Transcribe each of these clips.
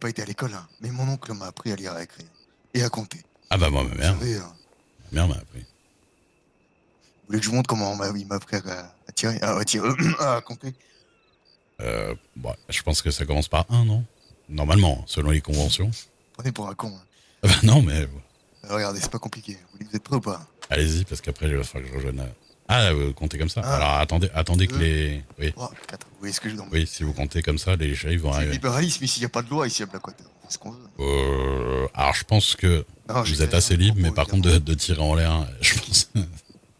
pas été à l'école, hein, mais mon oncle m'a appris à lire et à écrire. Et à compter. Ah bah moi, Vous savez, ma mère m'a appris. vous voulez que je vous montre comment il m'a appris à tirer, à tirer, à compter? Bon, je pense que ça commence par un, non? Normalement, selon les conventions. Prenez pour un con. Hein. Ah bah non, mais Regardez, c'est pas compliqué. Vous êtes prêts ou pas? allez-y, parce qu'après, il va falloir que je rejoigne. Ah, comptez comme ça. Un, Alors attendez que deux, les. Oui, trois, quatre. Vous voyez ce que je veux dire? oui, si vous comptez comme ça, les shérifs vont C'est le arriver. libéralisme ici, il n'y a pas de loi ici à Blackwater. On fait ce qu'on veut. Alors je pense que Non, vous êtes j'exagère assez mes libre, mais propos, par contre évidemment. de tirer en l'air, je pense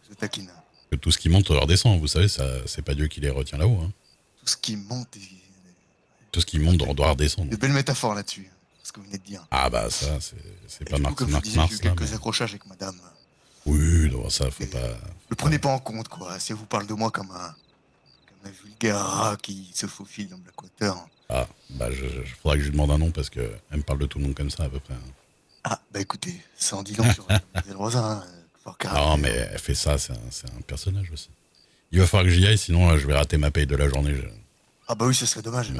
Je taquine. que tout ce qui monte redescend. Vous savez, ça, c'est pas Dieu qui les retient là-haut. Hein. Tout ce qui monte. Tout ce qui monte doit redescendre. De belles métaphores là-dessus. Ce que vous venez de dire. Ah bah ça, c'est Et pas du coup, Marx, comme je vous disais, j'ai eu là, mais... quelques accrochages avec madame. Oui, non, ça, faut Et pas... le prenez pas en compte, quoi. Si elle vous parle de moi comme un vulgaire rat qui se faufile dans Blackwater. Ah, bah faudrait que je lui demande un nom, parce que elle me parle de tout le monde comme ça, à peu près. Hein. Ah, bah écoutez, ça en dit long sur Mademoiselle Rosa, hein. Fort Non, mais caractère. elle fait ça, c'est un personnage aussi. Il va falloir que j'y aille, sinon là, je vais rater ma paye de la journée, Ah bah oui, ce serait dommage. Allez,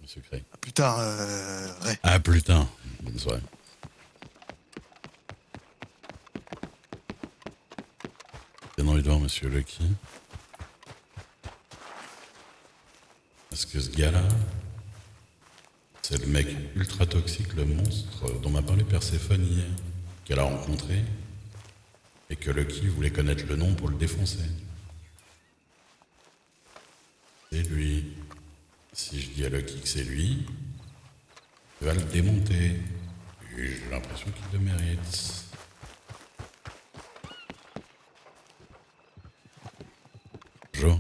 monsieur Cray. à plus tard, Ray. Ah, plus tard. Bonne soirée. Bien envie de voir monsieur Lucky. Parce que ce gars-là, c'est le mec ultra toxique, le monstre dont m'a parlé Perséphone hier, qu'elle a rencontré, et que Lucky voulait connaître le nom pour le défoncer. C'est lui. Si je dis à Lucky que c'est lui, il va le démonter. Et j'ai l'impression qu'il le mérite. Bonjour.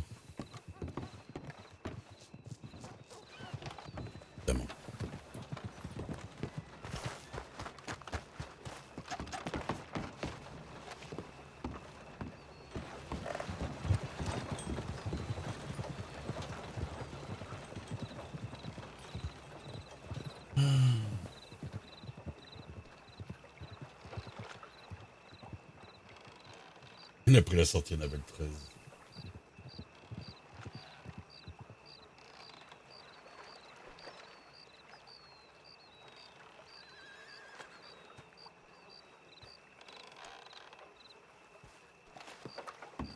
Évidemment. Il a pris la sortie Annabelle 13.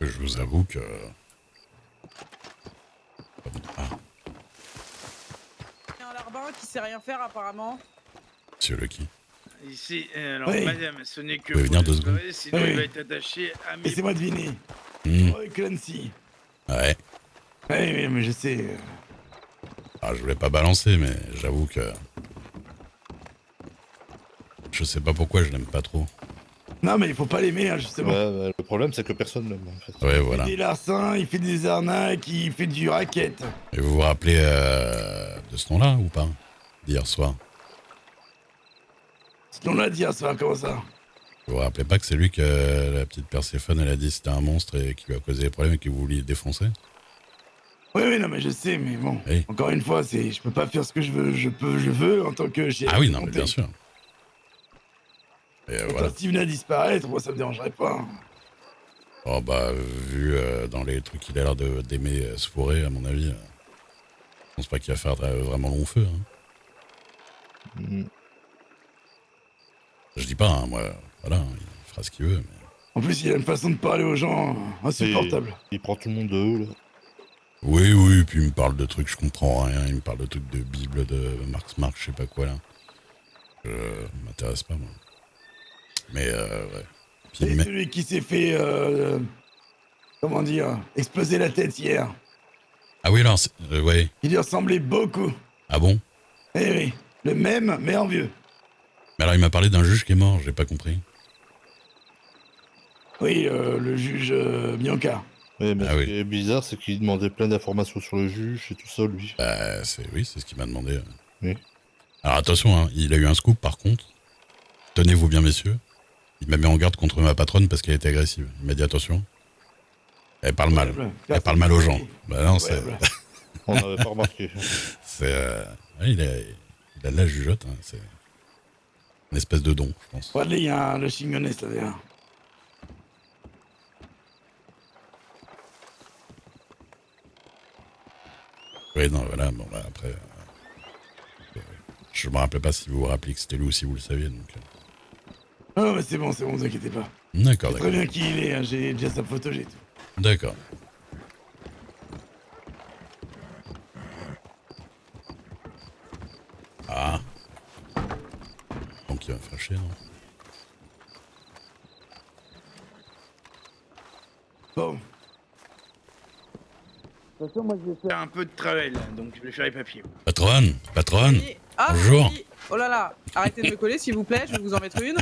Je vous avoue que... Ah, Il y a un larbin qui sait rien faire apparemment. monsieur Lucky. Ici, alors Oui. madame, ce n'est que Vous pouvez venir pour 2 secondes. espérer, sinon Oui. il va être attaché à mes... Laissez-moi deviner. Hmm, Oh, Clancy. ouais. Oui, mais je sais. Ah, je voulais pas balancer, mais j'avoue que... Je sais pas pourquoi je l'aime pas trop. Non, mais il faut pas l'aimer, hein, justement. Ouais, le problème, c'est que personne l'aime, en fait. Ouais, Il voilà. fait des larcins, il fait des arnaques, il fait du racket. Et vous vous rappelez de ce nom-là ou pas? D'hier soir. Ce qu'on l'a dit à soir, comment ça? Vous vous rappelez pas que c'est lui que la petite Perséphone, elle a dit c'était un monstre et qui lui a causé des problèmes et qui voulait le défoncer? Oui, oui, non, mais je sais, mais bon. Oui. Encore une fois, je peux pas faire ce que je veux. Je veux en tant que chef. Ah oui, non, mais bien sûr. Et voilà. Quand Steve venait à disparaître, moi, ça me dérangerait pas. Oh bah, vu dans les trucs qu'il a l'air d'aimer se fourrer, à mon avis, je pense pas qu'il va faire vraiment long feu. Hein. Mm. Je dis pas, hein, moi, voilà, il fera ce qu'il veut. Mais... En plus, il a une façon de parler aux gens insupportable. Il prend tout le monde de haut, là. Oui, oui, puis il me parle de trucs, je comprends rien, il me parle de trucs de Bible, de Marx, je sais pas quoi, là. M'intéresse pas, moi. Mais, ouais. Puis, C'est celui qui s'est fait, comment dire, exploser la tête hier. Ah oui, alors, ouais. Il lui ressemblait beaucoup. Ah bon? Eh oui, le même, mais en vieux. Mais alors, il m'a parlé d'un juge qui est mort, j'ai pas compris. Oui, le juge Bianca. Ouais, mais Ah ce oui. qui est bizarre, c'est qu'il demandait plein d'informations sur le juge et tout ça, lui. Bah, oui, c'est ce qu'il m'a demandé. Oui. Alors, attention, hein, il a eu un scoop, par contre. Tenez-vous bien, messieurs. Il m'a mis en garde contre ma patronne parce qu'elle était agressive. Il m'a dit, attention. Elle parle mal. Ouais, Elle parle mal aux gens. Bah non, Ouais, c'est... ouais. On n'avait pas remarqué. C'est... ouais, il a de la jugeote, hein, c'est... Une espèce de don, je pense. Regardez, il y a le chignonniste là derrière. Oui, non, voilà, bon, bah, après... Je me rappelais pas si vous vous rappelez que c'était lui ou si vous le saviez, donc... Ah, mais c'est bon, vous inquiétez pas. D'accord, C'est très d'accord. bien qui il est, hein, j'ai déjà sa photo, j'ai tout. D'accord. Ah. Donc il va fâcher, non? Bon, Faire un peu de travail là, donc je vais faire les papiers. Patronne, patronne. Oui. Ah, Bonjour. oui. Oh là là, arrêtez de me coller s'il vous plaît, je vais vous en mettre une.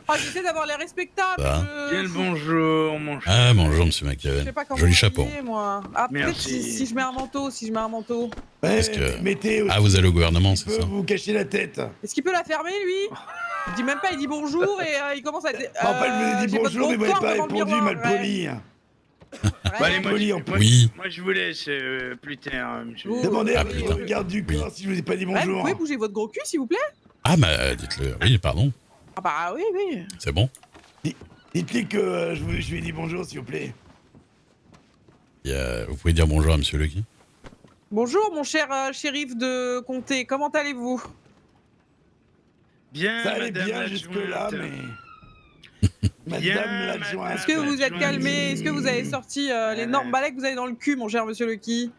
Oh, j'essaie d'avoir l'air respectable. Ça. Bien le bonjour, mon cher. Ah, bonjour, monsieur Je McAven. sais pas comment Joli m'habiller, chapeau. moi. Ah, peut-être Merci. si je mets un manteau, ouais, Parce que- mettez aussi, Ah, vous allez au gouvernement, il c'est peut ça? vous cacher la tête. Est-ce qu'il peut la fermer, lui? Il dit même pas, il dit bonjour et il commence à... En fait, je vous ai dit j'ai votre bonjour, mais vous gros n'avez pas corps devant le répondu, miroir, mal poli. ouais. Bah, allez, moi, poli, je, en moi, plus. Oui. moi, je vous laisse plus tard, monsieur. Vous- Demandez à Ah, votre putain. garde du Oui. corps si je vous ai pas dit Ouais, vous bonjour. pouvez bouger votre gros cul, s'il vous plaît? Ah, bah, dites-le. Oui, pardon. Ah bah oui, oui. C'est bon? Dites-lui que je lui ai dit bonjour, s'il vous plaît. Vous pouvez dire bonjour à monsieur Lucky? Bonjour, mon cher shérif de comté, comment allez-vous? Bien, Ça allait madame bien jusque-là, l'adjointe. mais... Bien, Madame l'adjointe... Est-ce que vous vous êtes Adjointe. calmé? Est-ce que vous avez sorti l'énorme balai que vous avez dans le cul, mon cher monsieur Lucky?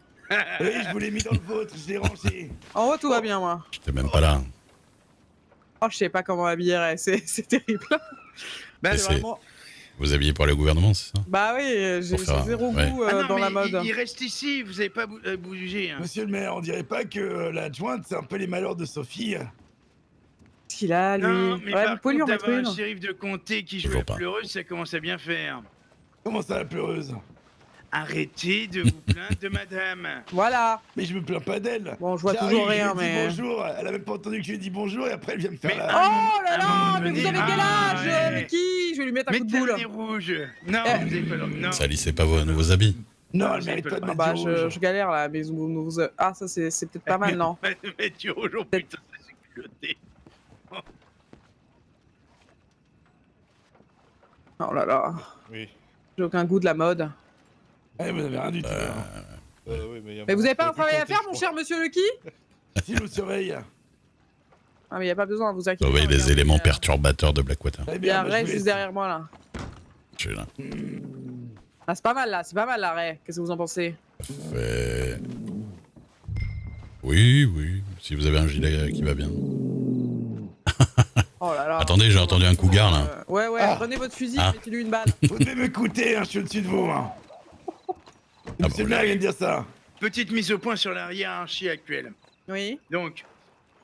Oui, je vous l'ai mis dans le vôtre, je l'ai rangé. En haut, tout va bien, moi. J'étais même pas là. Oh, je sais pas comment habiller, c'est terrible. Bah, Et C'est c'est- vraiment... Vous habillez pour aller au gouvernement, c'est ça? Bah oui, j'ai Pour faire- zéro ouais. goût Ah non, dans mais la mode. il reste ici, vous avez pas bougé. Hein. Monsieur le maire, on dirait pas que l'adjointe, c'est un peu les malheurs de Sophie. Qu'est-ce qu'il a, lui? Non, mais Ouais, par vous pouvez lui en contre, mettre d'avoir une. un shérif de comté qui joue Toujours la pas. pleureuse, ça commence à bien faire. Comment ça, la pleureuse? Arrêtez de vous plaindre de madame. Voilà. Mais je me plains pas d'elle. Bon, je vois J'arrive, toujours je lui ai rien, dit mais... bonjour, elle a même pas entendu que je lui ai dit bonjour et après elle vient me faire Mais- la... Oh là À un là, moment mais vous donné- avez quel Ah, âge, ouais. Lucky? Je vais lui mettre un coup de Mettez boule. un nez rouge. Non, Eh. vous avez pas le... Non. Salissez pas vos nouveaux habits. Non, Ah, elle vous mérite avez pas de pas- Ah mettre bah, du rouge. je galère, là, mais Ah, ça, c'est peut-être pas mal, non? Mettre du rouge, oh putain, c'est culotté. Oh là là. Oui. J'ai aucun goût de la mode. Eh, vous avez rien du tout. hein. Oui, mais Mais vous avez pas un travail à faire, mon cher monsieur Lucky? Si nous surveille. Ah, mais y a pas besoin, vous inquiétez Vous voyez pas, les regardez, éléments perturbateurs de Blackwater. Très Il y a un bah, je Ray vous juste laisse. derrière moi, là. Je suis là. Ah, c'est pas mal, là, Ray. Qu'est-ce que vous en pensez? Fait... Oui, oui. Si vous avez un gilet qui va bien. Oh là là. Attendez, j'ai entendu un cougar, là. Ouais, Ah. prenez votre fusil, Ah. mettez-lui une balle. Vous devez m'écouter, hein, je suis au-dessus de vous. Hein. Ah Monsieur bon, le maire vient de dire ça. Petite mise au point sur la hiérarchie actuelle. Oui. Donc,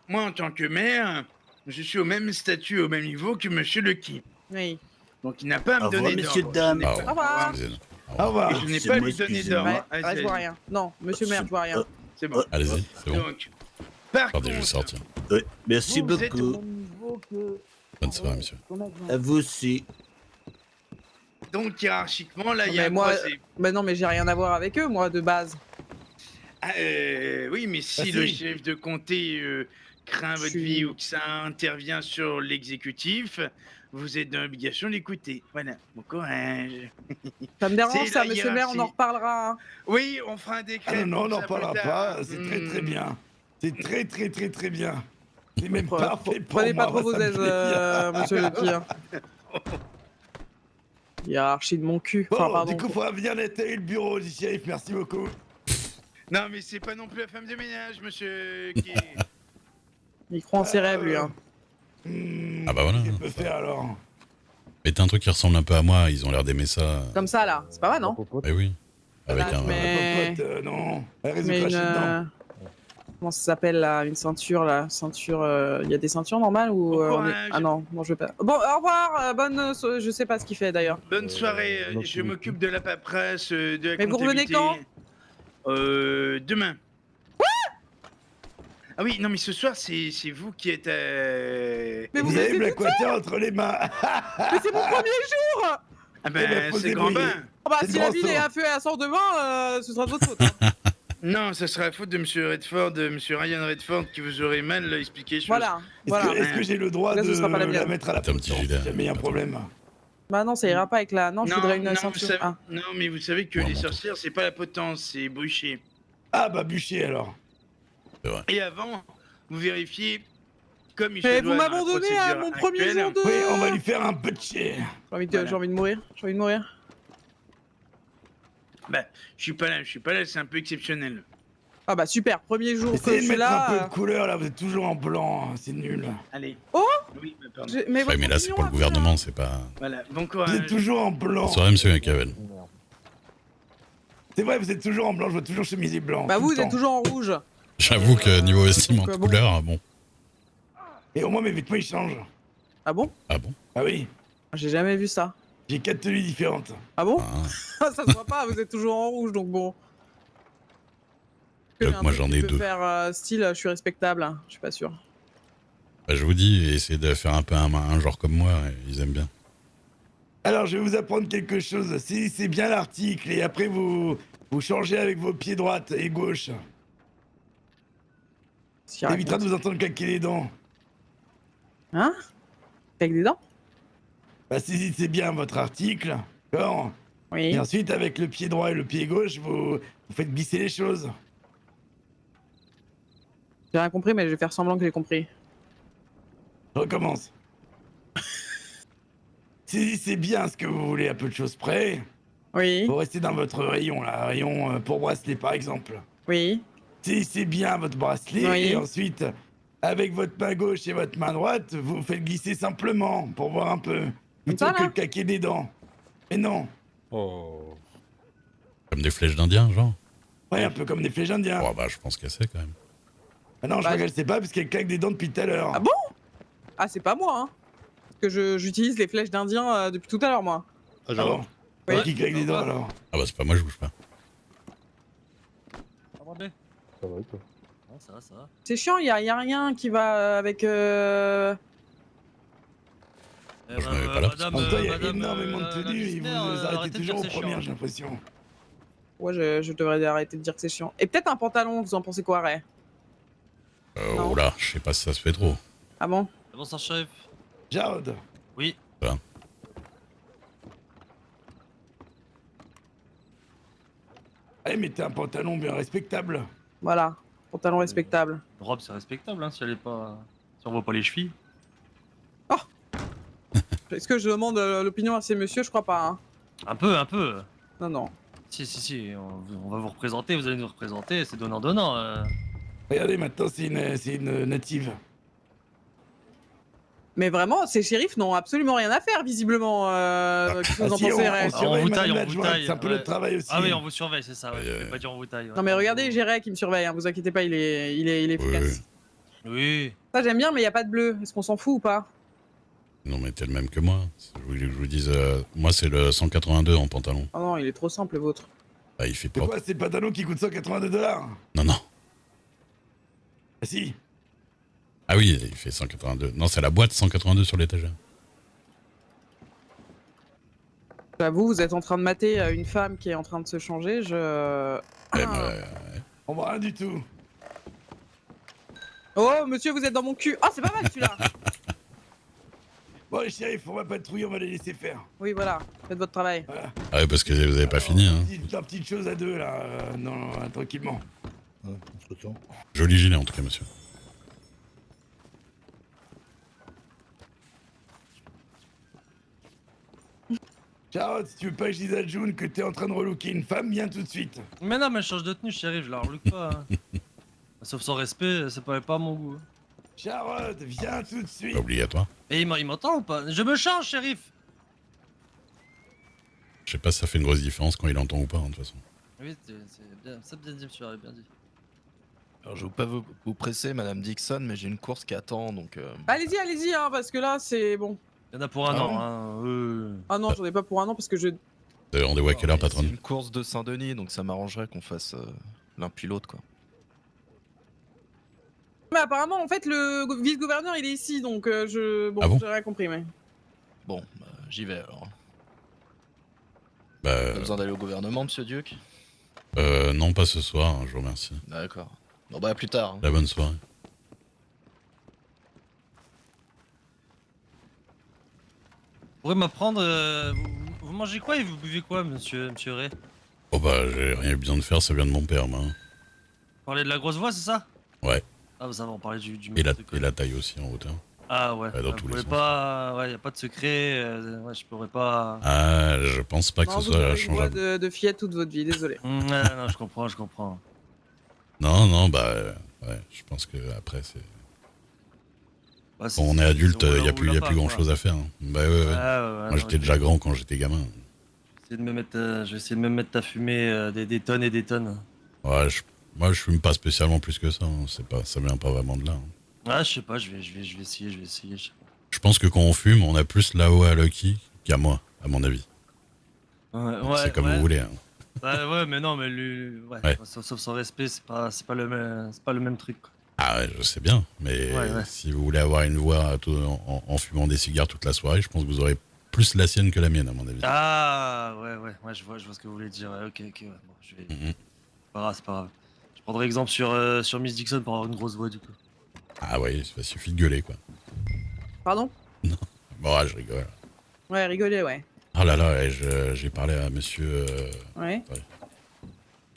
moi, en tant que maire, je suis au même statut, au même niveau que monsieur Lucky. Oui. Donc, il n'a pas à me Au revoir, donner messieurs, d'ordre. dames. Je n'ai Ah, pas- Au revoir. excusez-nous. Au revoir. Et je n'ai C'est pas à moi, lui donner excusez-moi. d'ordre. Ouais, Allez, ouais, je vois allez, rien. Non, monsieur le maire, je vois rien. c'est bon. Allez-y, c'est bon. Donc, par Attendez, je vais contre, sortir. Oui, merci vous êtes beaucoup. au même niveau que... Bonne soirée, monsieur. À vous aussi. Donc, hiérarchiquement, là, il y Mais a un moi- croisé. Bah non, mais j'ai rien à voir avec eux, moi, de base. Ah, oui, mais si Ah, le si. chef de comté craint Je votre suis- vie ou que ça intervient sur l'exécutif, vous êtes dans l'obligation d'écouter. Voilà, bon courage. Ça me dérange, C'est ça, la monsieur le maire, on en hiérarchie. reparlera. Hein. Oui, on fera un Ah décret. non, non, on pour n'en ça parlera plus pas. tard. C'est très très Hmm. bien. C'est très très très très bien. C'est même Pre- parfait pour Prenez moi. pas trop vos ça me aises, plaît bien. monsieur Lucky. Hein. Hiérarchie de mon cul. Enfin, Bon, pardon. du coup, faudra venir nettoyer le bureau du shérif. Merci beaucoup. Non, mais c'est pas non plus la femme de ménage, monsieur. Qui... Il croit en ses rêves, lui. Hein. Ah bah voilà. Qu'est-ce qu'elle peut faire alors? Mettez un truc qui ressemble un peu à moi, ils ont l'air d'aimer ça. Comme ça, là. C'est pas mal, non? Eh oui. Avec Ah, un... mais- Popote, non. Elle risque de Mais une. cracher dedans. Comment ça s'appelle, là? Une ceinture, là. Ceinture. Il y a des ceintures normales ou. Bon on est- courage. Ah non, bon, je vais pas. Bon, au revoir. Je sais pas ce qu'il fait, d'ailleurs. Bonne soirée. non, Je c'est m'occupe de la paperasse, de la Mais vous revenez comptabilité. Demain. Ah oui, non, mais ce soir, c'est vous qui êtes... Mais vous Vous avez laissez tout Blackwater entre les mains. Mais c'est mon premier jour! Ah Eh ben, ben, faut c'est grand débrouiller. bain. Oh bah, C'est si grand la ville sort. est à feu et à sort de bain, ce sera de votre faute. Hein. Non, ça sera la faute de monsieur Redford, de monsieur Ryan Redford, qui vous aurait mal expliqué les choses. Voilà. Voilà. Est-ce que j'ai le droit Là, ce de sera pas la la mienne. mettre à la T'as un petit potence gilet. si jamais il y a un problème? Bah non, ça ira pas avec la. Non, je voudrais une vous ceinture. savez- Ah. non, mais vous savez que Ouais, les bon. sorcières, c'est pas la potence, c'est bûcher. Ah bah bûcher alors. Et avant, vous vérifiez comme il se Eh, doit vous dans la m'abandonnez à procédure mon premier actuelle. jour de... Oui, on va lui faire un peu de chier. J'ai envie de mourir, j'ai envie de mourir. Bah, je suis pas là, c'est un peu exceptionnel. Ah bah super, premier jour que Essayez je de suis mettre un là... peu de couleur là, vous êtes toujours en blanc, c'est nul. Allez. Oh Oui, bah, pardon. Mais, Ouais, mais là, c'est pour le gouvernement, c'est pas... Voilà, bon Vous courage. êtes toujours en blanc. Bonsoir, monsieur Cavel. C'est vrai, vous êtes toujours en blanc, je vois toujours chemisier blanc. Bah tout vous le êtes temps. toujours en rouge. J'avoue que niveau vestimenta donc, de bon. couleur, bon. Et au moins mes vêtements ils changent. Ah bon? Ah bon? Ah oui, J'ai jamais vu ça. j'ai 4 tenues différentes. Ah bon? Ah. Ça se voit pas, vous êtes toujours en rouge, donc bon. Donc, J'ai un moi, truc j'en qui ai peut deux. faire style, je suis respectable, hein, je suis pas sûr. Bah, je vous dis, essayez de faire un peu un genre comme moi, ils aiment bien. Alors je vais vous apprendre quelque chose. C'est bien l'article et après vous changez avec vos pieds droite et gauche. Si Ça évitera raconte. de vous entendre claquer les dents. Hein? Avec des dents? Bah saisissez bien votre article. D'accord. Oui. Et ensuite avec le pied droit et le pied gauche, vous faites glisser les choses. J'ai rien compris, mais je vais faire semblant que j'ai compris. Je recommence. Saisissez bien ce que vous voulez à peu de choses près. Oui, Vous restez dans votre rayon là, rayon pour bracelet par exemple. oui. Saisissez bien votre bracelet Oui. et ensuite, avec votre main gauche et votre main droite, vous faites glisser simplement pour voir un peu. Plutôt ça, que là de claquer des dents. Mais non, Oh. Comme des flèches d'Indien, genre. ouais, un peu comme des flèches indiens. Oh, bah, je pense qu'elle sait quand même. Ah non, je Bah, crois qu'elle sait pas parce qu'elle claque des dents depuis tout à l'heure. Ah bon? Ah, c'est pas moi, hein. Parce que j'utilise les flèches d'Indien depuis tout à l'heure, moi. Ah, Ah genre. bon? Oui. Ouais, qui claque des dents alors? Ah bah, c'est pas moi, je bouge pas. Ça va, toi. Ça va, ça va. C'est chiant, y a rien qui va avec... Je m'avais pas là. En même temps, il y a énormément de tenues et vous arrêtez toujours aux premières, j'ai l'impression. Ouais, je devrais arrêter de dire que c'est chiant. Et peut-être un pantalon, vous en pensez quoi, Ray? Non. Oh là, je sais pas si ça se fait trop. Ah bon? Bonsoir, chef. Jarod, Oui. allez, mettez un pantalon bien respectable. Voilà, pantalon respectable. Une robe, c'est respectable, hein, si elle est pas. Si on voit pas les chevilles. Est-ce que je demande l'opinion à ces messieurs? Je crois pas, hein. Un peu, un peu. Non, non. Si, on va vous représenter, vous allez nous représenter, c'est donnant-donnant. Regardez, maintenant, c'est une native. Mais vraiment, ces shérifs n'ont absolument rien à faire, visiblement. Qu'est-ce que vous en si, pensez, on Ray? surveille On vous taille, Madame on vous l'adjointe, taille, c'est un peu ouais. notre travail aussi. Ah oui, on vous surveille, c'est ça, ouais. Ouais, Je vais pas dire on vous taille. Ouais. Non mais regardez, j'ai Ray qui me surveille, hein, vous inquiétez pas, il est efficace. Oui. Ça j'aime bien, mais il y a pas de bleu. Est-ce qu'on s'en fout ou pas? Non, mais t'es le même que moi. Je voulais que je vous dise, moi, c'est le 182 en pantalon. Oh non, il est trop simple le vôtre. Bah, il fait C'est propre. quoi, c'est le pantalon qui coûte 182 $? Non, non. Ah si. Ah oui, il fait 182. Non, c'est la boîte 182 sur l'étagère. J'avoue, vous êtes en train de mater une femme qui est en train de se changer, Eh, bah, On voit rien du tout. Oh, monsieur, vous êtes dans mon cul. Oh, c'est pas mal celui-là. Bon, les shérifs, on va patrouiller, on va les laisser faire. Oui, voilà, faites votre travail. Voilà. ah ouais, parce que vous avez pas fini, hein. Leur petite chose à deux, là. Non, tranquillement. Ouais, on se retient. Joli gilet, en tout cas, monsieur. Charlotte, si tu veux pas que je dise à June que t'es en train de relooker une femme, viens tout de suite. Mais non, mais je change de tenue, chérie, je la relook pas. Hein. Sauf son respect, ça paraît pas à mon goût. Charlotte, viens tout de suite. Pas obligatoire. Et il m'entend ou pas? Je me change, shérif. Je sais pas si ça fait une grosse différence quand il entend ou pas, hein, de toute façon. Oui, c'est bien dit, monsieur, Harry, bien dit. Alors, je veux pas vous presser, Madame Dixon, mais j'ai une course qui attend, donc... Allez-y, allez-y, hein, parce que là, c'est bon. Il y en a pour un Ah an, bon hein. Ah non, j'en ai pas pour un an parce que je... Vous avez rendez-vous à quelle heure, C'est patronne? une course de Saint-Denis, donc ça m'arrangerait qu'on fasse l'un puis l'autre, quoi. Mais apparemment, en fait, le vice-gouverneur, il est ici, donc je... Bon, Ah bon j'ai rien compris, mais... Bon, bah, j'y vais alors. Bah, Pas besoin d'aller au gouvernement, Monsieur Duke? non, pas ce soir, hein, je vous remercie. D'accord. Bon bah, à plus tard. Hein. La bonne soirée. Vous pourrez m'apprendre, vous mangez quoi et vous buvez quoi, monsieur Ray? Oh bah, j'ai rien eu besoin de faire, ça vient de mon père, moi. Parler de la grosse voix, c'est ça? Ouais. Ah, vous avez en parlé du Et mètre de code. la taille aussi en hauteur. Ah ouais, Ouais, dans vous tous les pouvez sens. pas... Ouais, y a pas de secret, ouais, je pourrais pas... Ah, je pense pas que Non, ce vous avez soit une voix changeable. de fillette toute votre vie, désolé. Non, je comprends. Non, bah, ouais, je pense que après, c'est. Ouais, Quand on est adulte, il y a plus pas, grand quoi. chose à faire. Hein. Bah ouais. Moi, Non, j'étais déjà grand quand j'étais gamin. Je vais essayer de me mettre à fumer des tonnes et des tonnes. Ouais, moi, je fume pas spécialement plus que ça. Hein. Ça vient pas vraiment de là. Hein. Ah, je sais pas, je vais essayer, Je pense que quand on fume, on a plus là-haut à Lucky qu'à moi, à mon avis. Donc, c'est comme vous voulez. Hein. Ouais, mais non, mais lui, Ouais. sauf son respect, c'est pas le même truc. Quoi. Ah ouais, je sais bien. Mais Ouais. si vous voulez avoir une voix en fumant des cigares toute la soirée, je pense que vous aurez plus la sienne que la mienne, à mon avis. Ah, ouais, je vois ce que vous voulez dire. Ouais, ok, ouais, bon, je vais... Mhm. C'est pas grave. Je prendrai exemple sur Miss Dixon pour avoir une grosse voix, du coup. Ah ouais, il suffit de gueuler, quoi. Pardon? Bon, ouais, je rigole. Ouais, rigolez, ouais. Oh là là, ouais, j'ai parlé à monsieur... Ouais?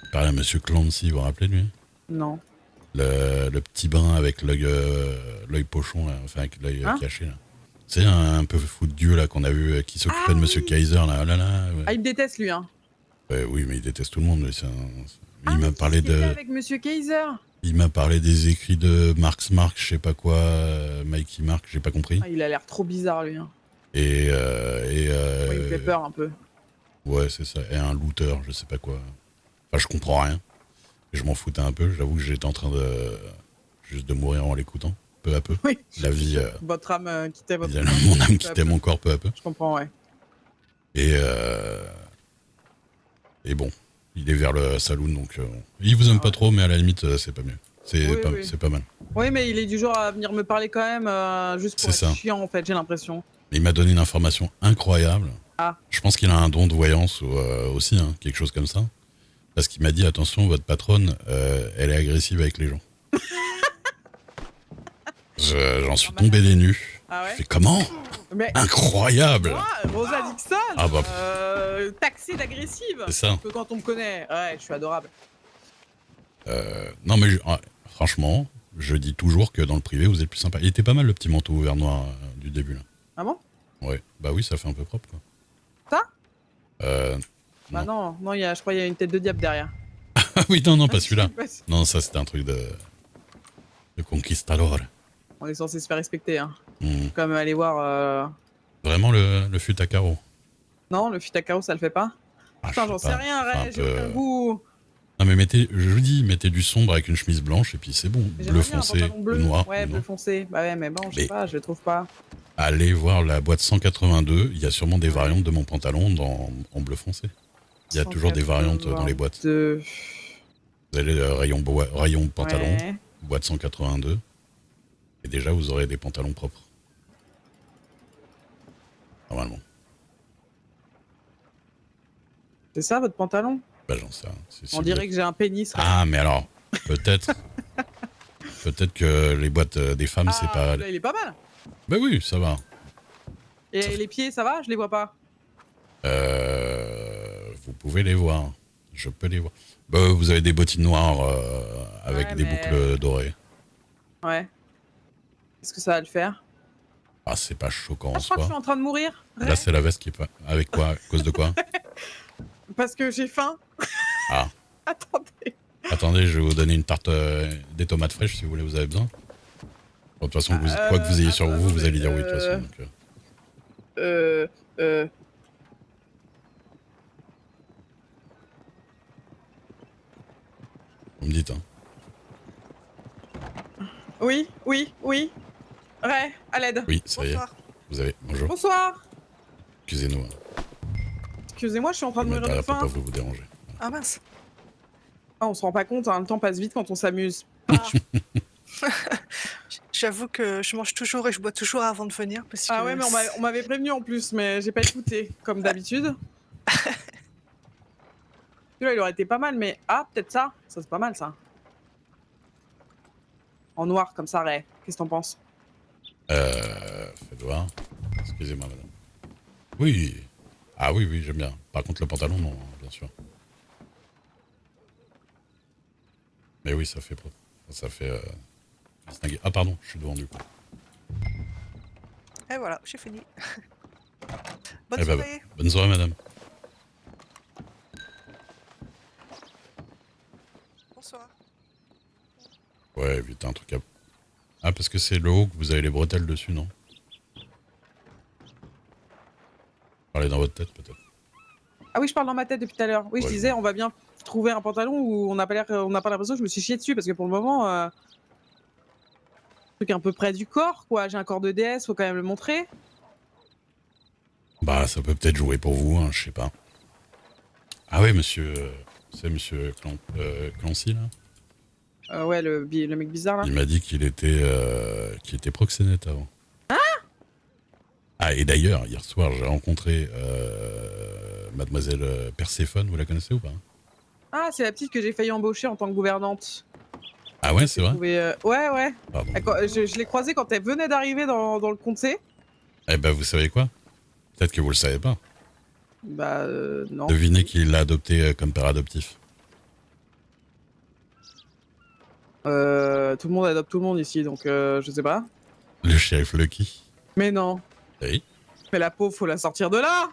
J'ai parlé à monsieur Clancy, vous vous rappelez de lui? Non. Le petit brun avec l'œil pochon, là, enfin avec l'œil Hein? caché, là. C'est un peu fou de Dieu, là, qu'on a vu, qui s'occupait de monsieur Kaiser, là. Oh là là, ouais. Ah, il me déteste, lui, hein. Oui, mais il déteste tout le monde, lui. Ah, Il mais m'a parlé qu'est-ce qu'il fait de... avec Monsieur Kaiser? Il m'a parlé des écrits de Marx, je sais pas quoi, Mikey Mark, j'ai pas compris. Ah, il a l'air trop bizarre, lui. Hein. Et Ouais, il me fait peur un peu. ouais, c'est ça. Et un looter, je sais pas quoi. Enfin, je comprends rien. Et je m'en foutais un peu. J'avoue que j'étais en train juste de mourir en l'écoutant, peu à peu. Oui. La vie, Votre âme quittait votre mon âme peu à quittait peu. mon corps peu à peu. Je comprends, ouais. Et bon, il est vers le saloon, donc il vous aime pas trop, mais à la limite, c'est pas mieux. C'est Oui. pas mal. Oui, mais il est du genre à venir me parler quand même, juste pour C'est être ça. chiant, en fait, j'ai l'impression. Il m'a donné une information incroyable. Ah. Je pense qu'il a un don de voyance aussi, hein, quelque chose comme ça. Parce qu'il m'a dit, attention, votre patronne, elle est agressive avec les gens. J'en suis tombé des nues. Ah Je ouais? fais comment? Mais Incroyable! moi, Rosa Dixon, Ah bah. taxée d'agressive. C'est ça. Que quand on me connaît, ouais, je suis adorable. Non mais franchement, je dis toujours que dans le privé, vous êtes plus sympa. Il était pas mal le petit manteau vert noir du début là. Ah bon? Ouais. Bah oui, ça fait un peu propre quoi. Ça? Non. Bah non, je crois qu'il y a une tête de diable derrière. Ah oui, non, pas celui-là. Ouais, Non, ça c'était un truc de conquistador. on est censé se faire respecter, hein. Hmm. Comme aller voir. Vraiment le fut à carreau. Non, le fut à carreau, ça le fait pas? Ah, Putain, je j'en sais sais pas. rien, C'est un Ray, j'ai peu- aucun goût. Non mais je vous dis, mettez du sombre avec une chemise blanche et puis c'est bon. J'aimerais Bleu bien un foncé, pantalon bleu. ou noir. Ouais, ou bleu noir. foncé. Bah ouais, mais bon, je sais Mais- pas, je le trouve pas. Allez voir la boîte 182, il y a sûrement des variantes de mon pantalon en bleu foncé. Il y a toujours des variantes dans les boîtes. De... Vous allez rayon pantalon, Ouais. boîte 182, et déjà vous aurez des pantalons propres. Normalement. C'est ça votre pantalon? Bah j'en sais rien. Si On vous dirait êtes- que j'ai un pénis. Ah mais alors, peut-être... peut-être que les boîtes des femmes c'est pas... Là, il est pas mal. Bah oui, ça va. Et Ça fait- les pieds, ça va? Je les vois pas. Vous pouvez les voir. Je peux les voir. Bah, vous avez des bottines noires avec Ouais, des mais- boucles dorées. Ouais. Est-ce que ça va le faire? Ah, c'est pas choquant Ah, en je crois que je soi. suis en train de mourir. Là, Ray, c'est la veste qui est pas. Avec quoi? À cause de quoi? parce que j'ai faim. Ah. Attendez. Attendez, je vais vous donner une tarte des tomates fraîches si vous voulez, vous avez besoin. Bon, de toute façon, quoi que vous ayez sur vous, vous allez dire oui de toute façon. Donc, vous me dites, hein. Oui. Ray, à l'aide. Oui, ça y est. Bonsoir. Vous avez. Bonjour. Bonsoir. Excusez-nous. Excusez-moi, je suis en train de Je mourir vais de mettre à la faim. pour pas vous déranger. Ah mince. Ah, on se rend pas compte, hein, le temps passe vite quand on s'amuse. J'avoue que je mange toujours et je bois toujours avant de venir parce que... Ah ouais, mais on m'avait prévenu en plus, mais j'ai pas écouté, comme d'habitude. Celui-là, il aurait été pas mal, mais... Ah, peut-être ça. Ça, c'est pas mal, ça. En noir, comme ça, Ray. Qu'est-ce que t'en penses? Faites voir. Excusez-moi, madame. Oui. Ah oui, j'aime bien. Par contre, le pantalon, non, bien sûr. Mais oui, ça fait... distinguer. Ah pardon, je suis devant du coup. Et voilà, j'ai fini. Bonne Eh ben, soirée. bonne soirée madame. Bonsoir. Ouais, vite un truc à... Ah parce que c'est le haut que vous avez les bretelles dessus, non? Parlez dans votre tête peut-être. Ah oui, je parle dans ma tête depuis tout à l'heure. Oui, je Ouais. disais, on va bien trouver un pantalon où on n'a pas l'impression que je me suis chié dessus parce que pour le moment, truc un peu près du corps, quoi. J'ai un corps de déesse, faut quand même le montrer. Bah ça peut peut-être jouer pour vous, hein, je sais pas. Ah ouais monsieur... c'est monsieur Clancy là? Ouais, le mec bizarre là. Il m'a dit qu'il était proxénète avant. Ah, et d'ailleurs, hier soir, j'ai rencontré mademoiselle Perséphone, vous la connaissez ou pas? Ah, c'est la petite que j'ai failli embaucher en tant que gouvernante. Ah ouais, c'est vrai? Ouais, ouais. Pardon. Je l'ai croisée quand elle venait d'arriver dans le comté. Eh ben, vous savez quoi? Peut-être que vous le savez pas. Bah, non. Devinez qui l'a adopté comme père adoptif. Tout le monde adopte tout le monde ici, donc je sais pas. Le shérif Lucky. Mais non. Oui. Mais la pauvre, faut la sortir de là.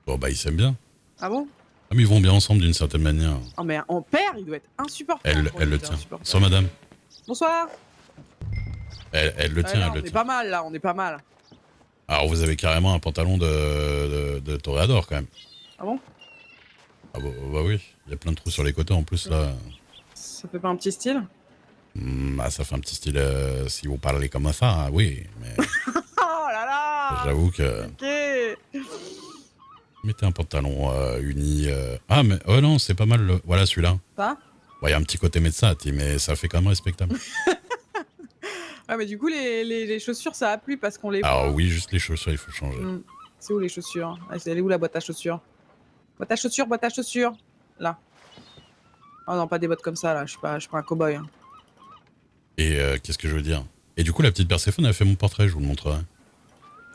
Bon, bah, ils s'aiment bien. Ah bon? Ah, mais ils vont bien ensemble d'une certaine manière. Oh, mais en père, il doit être insupportable. Elle le tient. Sans madame. Bonsoir. Elle le Ouais, tient, là, elle on le est tient. pas mal là, on est pas mal. Alors, vous avez carrément un pantalon de toréador quand même. Ah bon? Ah, bah oui. Il y a plein de trous sur les côtés en plus là. Ça fait pas un petit style? Ah, ça fait un petit style si vous parlez comme ça, hein, oui. Mais Oh là là. j'avoue que. Ok. Mettez un pantalon uni. Ah, mais oh non, c'est pas mal. Voilà celui-là. Ça? Il y a un petit côté médecin, mais ça fait quand même respectable. Ouais, mais du coup, les chaussures, ça a plu parce qu'on les voit. Alors oui, juste les chaussures, il faut changer. C'est où les chaussures? Elle est où la boîte à chaussures? Boîte à chaussures, boîte à chaussures. Là. Oh non, pas des bottes comme ça, là. Je suis pas un cow-boy. Hein. Et qu'est-ce que je veux dire? Et du coup, la petite Perséphone a fait mon portrait, je vous le montrerai.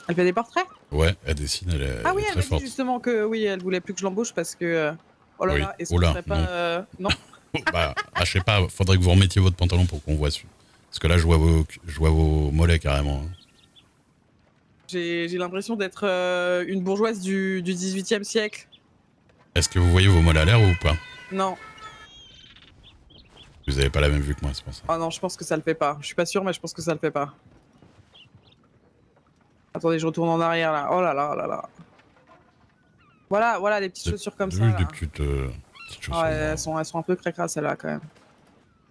Elle fait des portraits? Ouais, elle dessine, elle est, Ah oui, elle est elle très m'a dit forte. justement que oui, elle voulait plus que je l'embauche parce que. Oh là Oui. là, est-ce Oh que là, ce serait pas. Non. Bah, je sais pas, faudrait que vous remettiez votre pantalon pour qu'on voit dessus. Parce que là, je vois vos mollets carrément. Hein. J'ai l'impression d'être une bourgeoise du 18e siècle. Est-ce que vous voyez vos mollets à l'air ou pas? Non. Vous avez pas la même vue que moi, c'est pour ça. Ah non, je pense que ça le fait pas. Je suis pas sûr, mais je pense que ça le fait pas. Attendez, je retourne en arrière là. Oh là là, oh là là. Voilà, des petites chaussures comme ça. Des Là. petites chaussures. Ouais, elles sont un peu cracras celles-là quand même.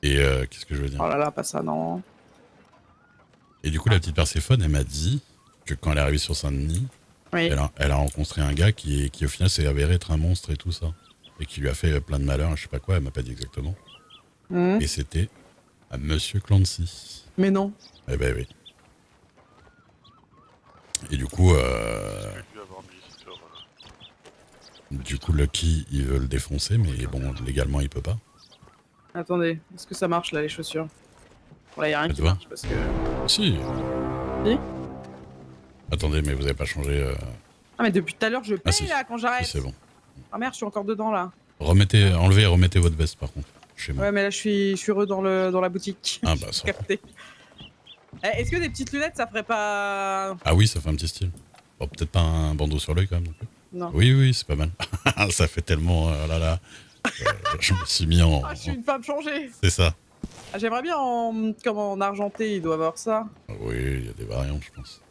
Et qu'est-ce que je veux dire? Oh là là, pas ça, non. Et du coup, la petite Perséphone, elle m'a dit que quand elle est arrivée sur Saint-Denis, Oui. elle a rencontré un gars qui au final s'est avéré être un monstre et tout ça. Et qui lui a fait plein de malheurs, je sais pas quoi, elle m'a pas dit exactement. Et c'était à Monsieur Clancy. Mais non. Eh ben oui. Et du coup, Lucky, il veut le défoncer, mais bon, légalement, il peut pas. Attendez, est-ce que ça marche là les chaussures? Voilà, y a rien Faites qui voir. marche parce que. Si. Si. Attendez, mais vous avez pas changé. Ah, mais depuis tout à l'heure, je paye si. là quand j'arrête. Si, c'est bon. Ah merde, je suis encore dedans là. Enlevez et remettez votre veste par contre, chez moi. Ouais, mais là je suis heureux dans la boutique. Ah bah ça. Capté. Eh, est-ce que des petites lunettes ça ferait pas. Ah oui, ça fait un petit style. Bon, peut-être pas un bandeau sur l'œil quand même non plus. Non. Oui, c'est pas mal. Ça fait tellement. Oh là là. Je me suis mis en. Ah, je suis une femme changée. C'est ça. Ah, j'aimerais bien comme en argenté, il doit avoir ça. Oui, il y a des variantes, je pense.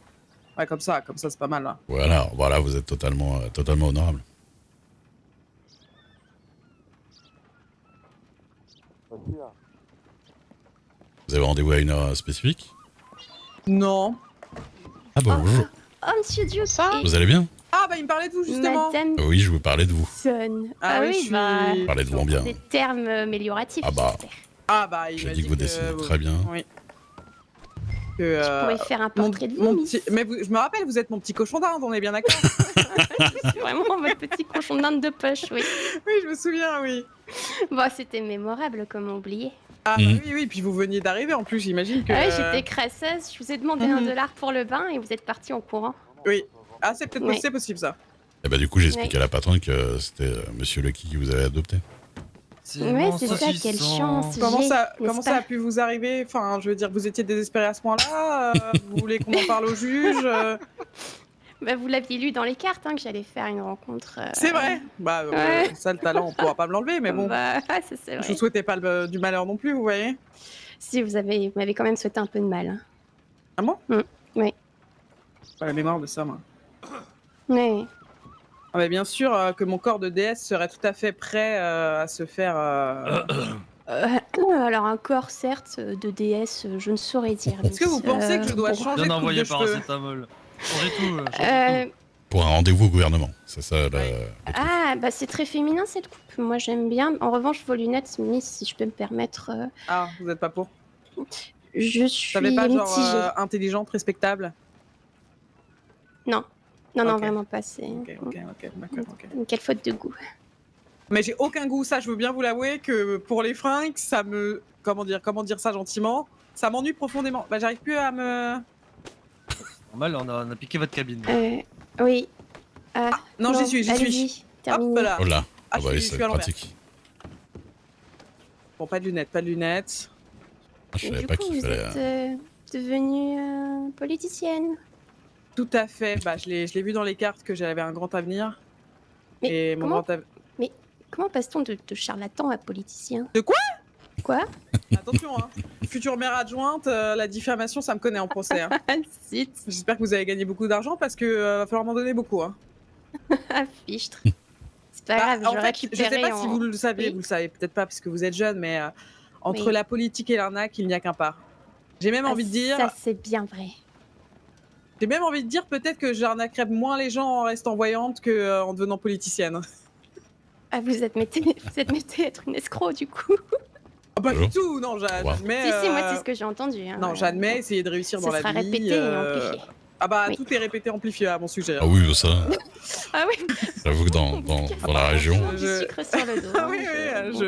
Ouais, comme ça c'est pas mal là. Voilà, vous êtes totalement honorable. Vous avez rendez-vous à une heure spécifique? Non. Ah bah bonjour. Oh, monsieur Duke. Vous allez bien? Ah, bah il me parlait de vous justement. Madame Oui, je vous parlais de vous. Dixon. Ah oui, je suis- bah. Parlez de vous en bien. Des termes amélioratifs. Ah bah. j'espère. Ah, bah il J'ai m'a dit que vous dessinez très bien. Oui. Que, Je pourrais faire un portrait de vous, mon Miss. petit... Mais je me rappelle, vous êtes mon petit cochon d'Inde, on est bien d'accord? C'est vraiment votre petit cochon d'Inde de poche, oui. Oui, je me souviens, oui. Bon, c'était mémorable, comment oublier. Ah bah oui, puis vous veniez d'arriver en plus, j'imagine que... Ah ouais, j'étais crasseuse, je vous ai demandé $1 pour le bain et vous êtes parti en courant. Oui. Ah, c'est peut-être Oui. c'est possible ça. Et bah du coup, j'ai expliqué à la patronne que c'était Monsieur Lucky qui vous avait adopté. Ouais, c'est ça, quelle chance. Comment j'ai, ça, n'est-ce comment ça a pas pu vous arriver? Enfin, je veux dire, vous étiez désespéré à ce point-là. Vous voulez qu'on en parle au juge? Bah, vous l'aviez lu dans les cartes hein, que j'allais faire une rencontre. C'est vrai. Bah, Ouais. ça, le talent, on pourra pas me l'enlever, mais bon. Bah, ça c'est Je vrai. vous souhaitais pas du malheur non plus, vous voyez. Si, vous m'avez quand même souhaité un peu de mal. Hein. Ah bon? Oui. Pas la mémoire de ça, moi. Oui. Ah bah, bien sûr que mon corps de déesse serait tout à fait prêt à se faire. Alors un corps certes de déesse, je ne saurais dire. Est-ce que vous pensez que je dois changer Bien de coupe envoyé de par cheveux? acétamol. Changez tout. Pour un rendez-vous au gouvernement, c'est ça Ah, bah c'est très féminin cette coupe. Moi j'aime bien. En revanche, vos lunettes, Miss, si je peux me permettre. Ah, vous êtes pas pour? Je Vous suis savez pas, genre mitigée. intelligente, respectable? Non. Non, Ok. vraiment pas. C'est. Ok, d'accord, ok. Quelle faute de goût. Mais j'ai aucun goût, ça, je veux bien vous l'avouer, que pour les fringues, ça me. Comment dire ça gentiment? Ça m'ennuie profondément. Bah, j'arrive plus à me. Normal, on a piqué votre cabine. Oui. Non, j'y suis. allez-y, terminez. Hop là. Oh là, Ah, bah je oui, suis c'est à l'envers. pratique. Bon, pas de lunettes. Ah, je Et savais du pas coup, qu'il vous fallait. êtes devenue politicienne. Tout à fait. Bah, je l'ai vu dans les cartes que j'avais un grand avenir. Mais Et mon comment, grand avenir. comment passe-t-on de charlatan à politicien? De quoi? Quoi? Attention, hein. Future maire adjointe, la diffamation, ça me connaît en procès. Hein. Zut. J'espère que vous avez gagné beaucoup d'argent parce que va falloir m'en donner beaucoup. Hein. Ah, fichtre. C'est pas grave, en je fait, récupérerai je sais pas si vous le savez, Oui. vous le savez peut-être pas parce que vous êtes jeune, mais entre Oui. la politique et l'arnaque, il n'y a qu'un pas. J'ai même envie de dire, Ça, c'est bien vrai. peut-être que j'arnaquerais moins les gens en restant voyante que en devenant politicienne. Ah, vous admettez être une escroc, du coup. Ah, pas Bonjour. du tout, non, j'admets. Si, moi, c'est ce que j'ai entendu. Hein. Non, j'admets essayer de réussir Ce dans la sera vie. répété et amplifié. Ah bah Oui. tout est répété amplifié à mon sujet. Ah oui, ça, Ah oui, j'avoue que dans la région. du sucre sur le dos. Ah oui,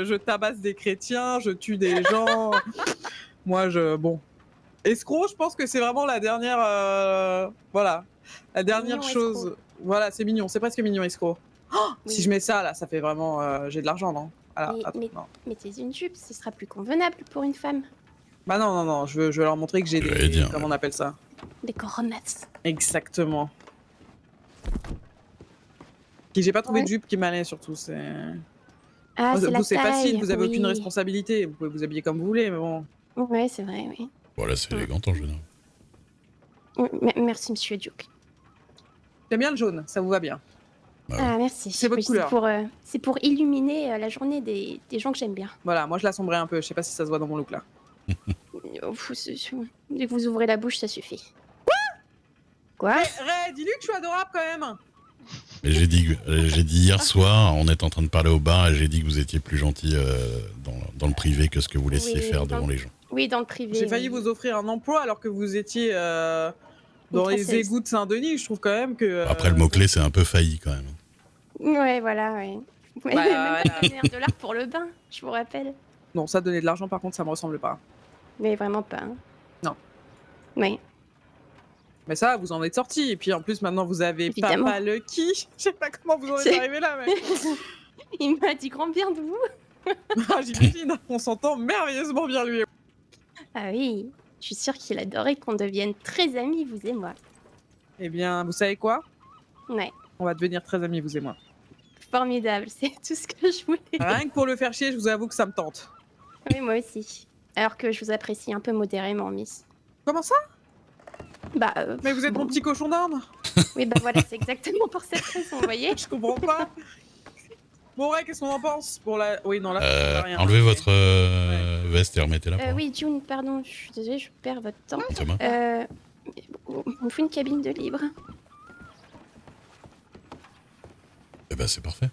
je tabasse des chrétiens, je tue des gens. Moi, bon. Escroc, je pense que c'est vraiment la dernière. Voilà. La dernière Mignon chose. escroc. Voilà, c'est mignon, c'est presque mignon, escroc. Oh, Oui. Si je mets ça, là, ça fait vraiment. J'ai de l'argent, non? Alors, attends, non. Mettez une jupe, ce sera plus convenable pour une femme. Bah non, je veux leur montrer que j'ai J'allais des. dire, Comment on appelle ça? Des coronas. Exactement. Qui j'ai pas trouvé Ouais. de jupe qui m'allait, surtout. C'est. Ah, Moi, c'est la vous, c'est taille. facile, vous avez oui. aucune responsabilité. Vous pouvez vous habiller comme vous voulez, mais bon. Ouais, c'est vrai, oui. Voilà, c'est élégant en général. Merci, monsieur Duke. J'aime bien le jaune, ça vous va bien. Ah, Ah, merci. C'est votre Oui, couleur. C'est pour illuminer la journée des gens que j'aime bien. Voilà, moi je l'assombrrai un peu, je sais pas si ça se voit dans mon look là. Dès que vous ouvrez la bouche, ça suffit. Quoi? Ray, dis-lui que je suis adorable quand même. Mais j'ai dit hier soir, on est en train de parler au bar, et j'ai dit que vous étiez plus gentil dans le privé que ce que vous laissiez Oui, faire devant les gens. Oui, dans le privé. J'ai failli oui. vous offrir un emploi alors que vous étiez dans les Une égouts de Saint-Denis. Je trouve quand même que. Après, le mot-clé, c'est un peu failli quand même. Ouais, voilà, ouais. Ouais, Bah, même voilà. donner $1 pour le bain, je vous rappelle. Non, ça donner de l'argent par contre, ça me ressemble pas. Mais vraiment pas. Hein. Non. Oui. Mais ça, vous en êtes sorti. Et puis en plus, maintenant, vous avez Évidemment. Papa Lucky. Je sais pas comment vous en êtes C'est- arrivé là, mais. Il m'a dit grand bien de vous. Ah, j'imagine, on s'entend merveilleusement bien lui. Ah oui, je suis sûre qu'il adorait qu'on devienne très amis, vous et moi. Eh bien, vous savez quoi? Ouais, On va devenir très amis, vous et moi. formidable, c'est tout ce que je voulais. Rien que pour le faire chier, je vous avoue que ça me tente. Oui, moi aussi. Alors que je vous apprécie un peu modérément, Miss. Comment ça? Bah, Mais vous êtes mon petit cochon d'Inde. oui, bah voilà, c'est exactement pour cette raison, vous voyez. Je comprends pas. Bon, ouais, qu'est-ce qu'on en pense pour la. Oui, non, là, ça sert à rien. Enlevez Ok. votre veste et remettez-la. pour Oui, June, pardon, je suis désolée, je perds votre temps. Thomas. On fait une cabine de libre. Eh ben, c'est parfait.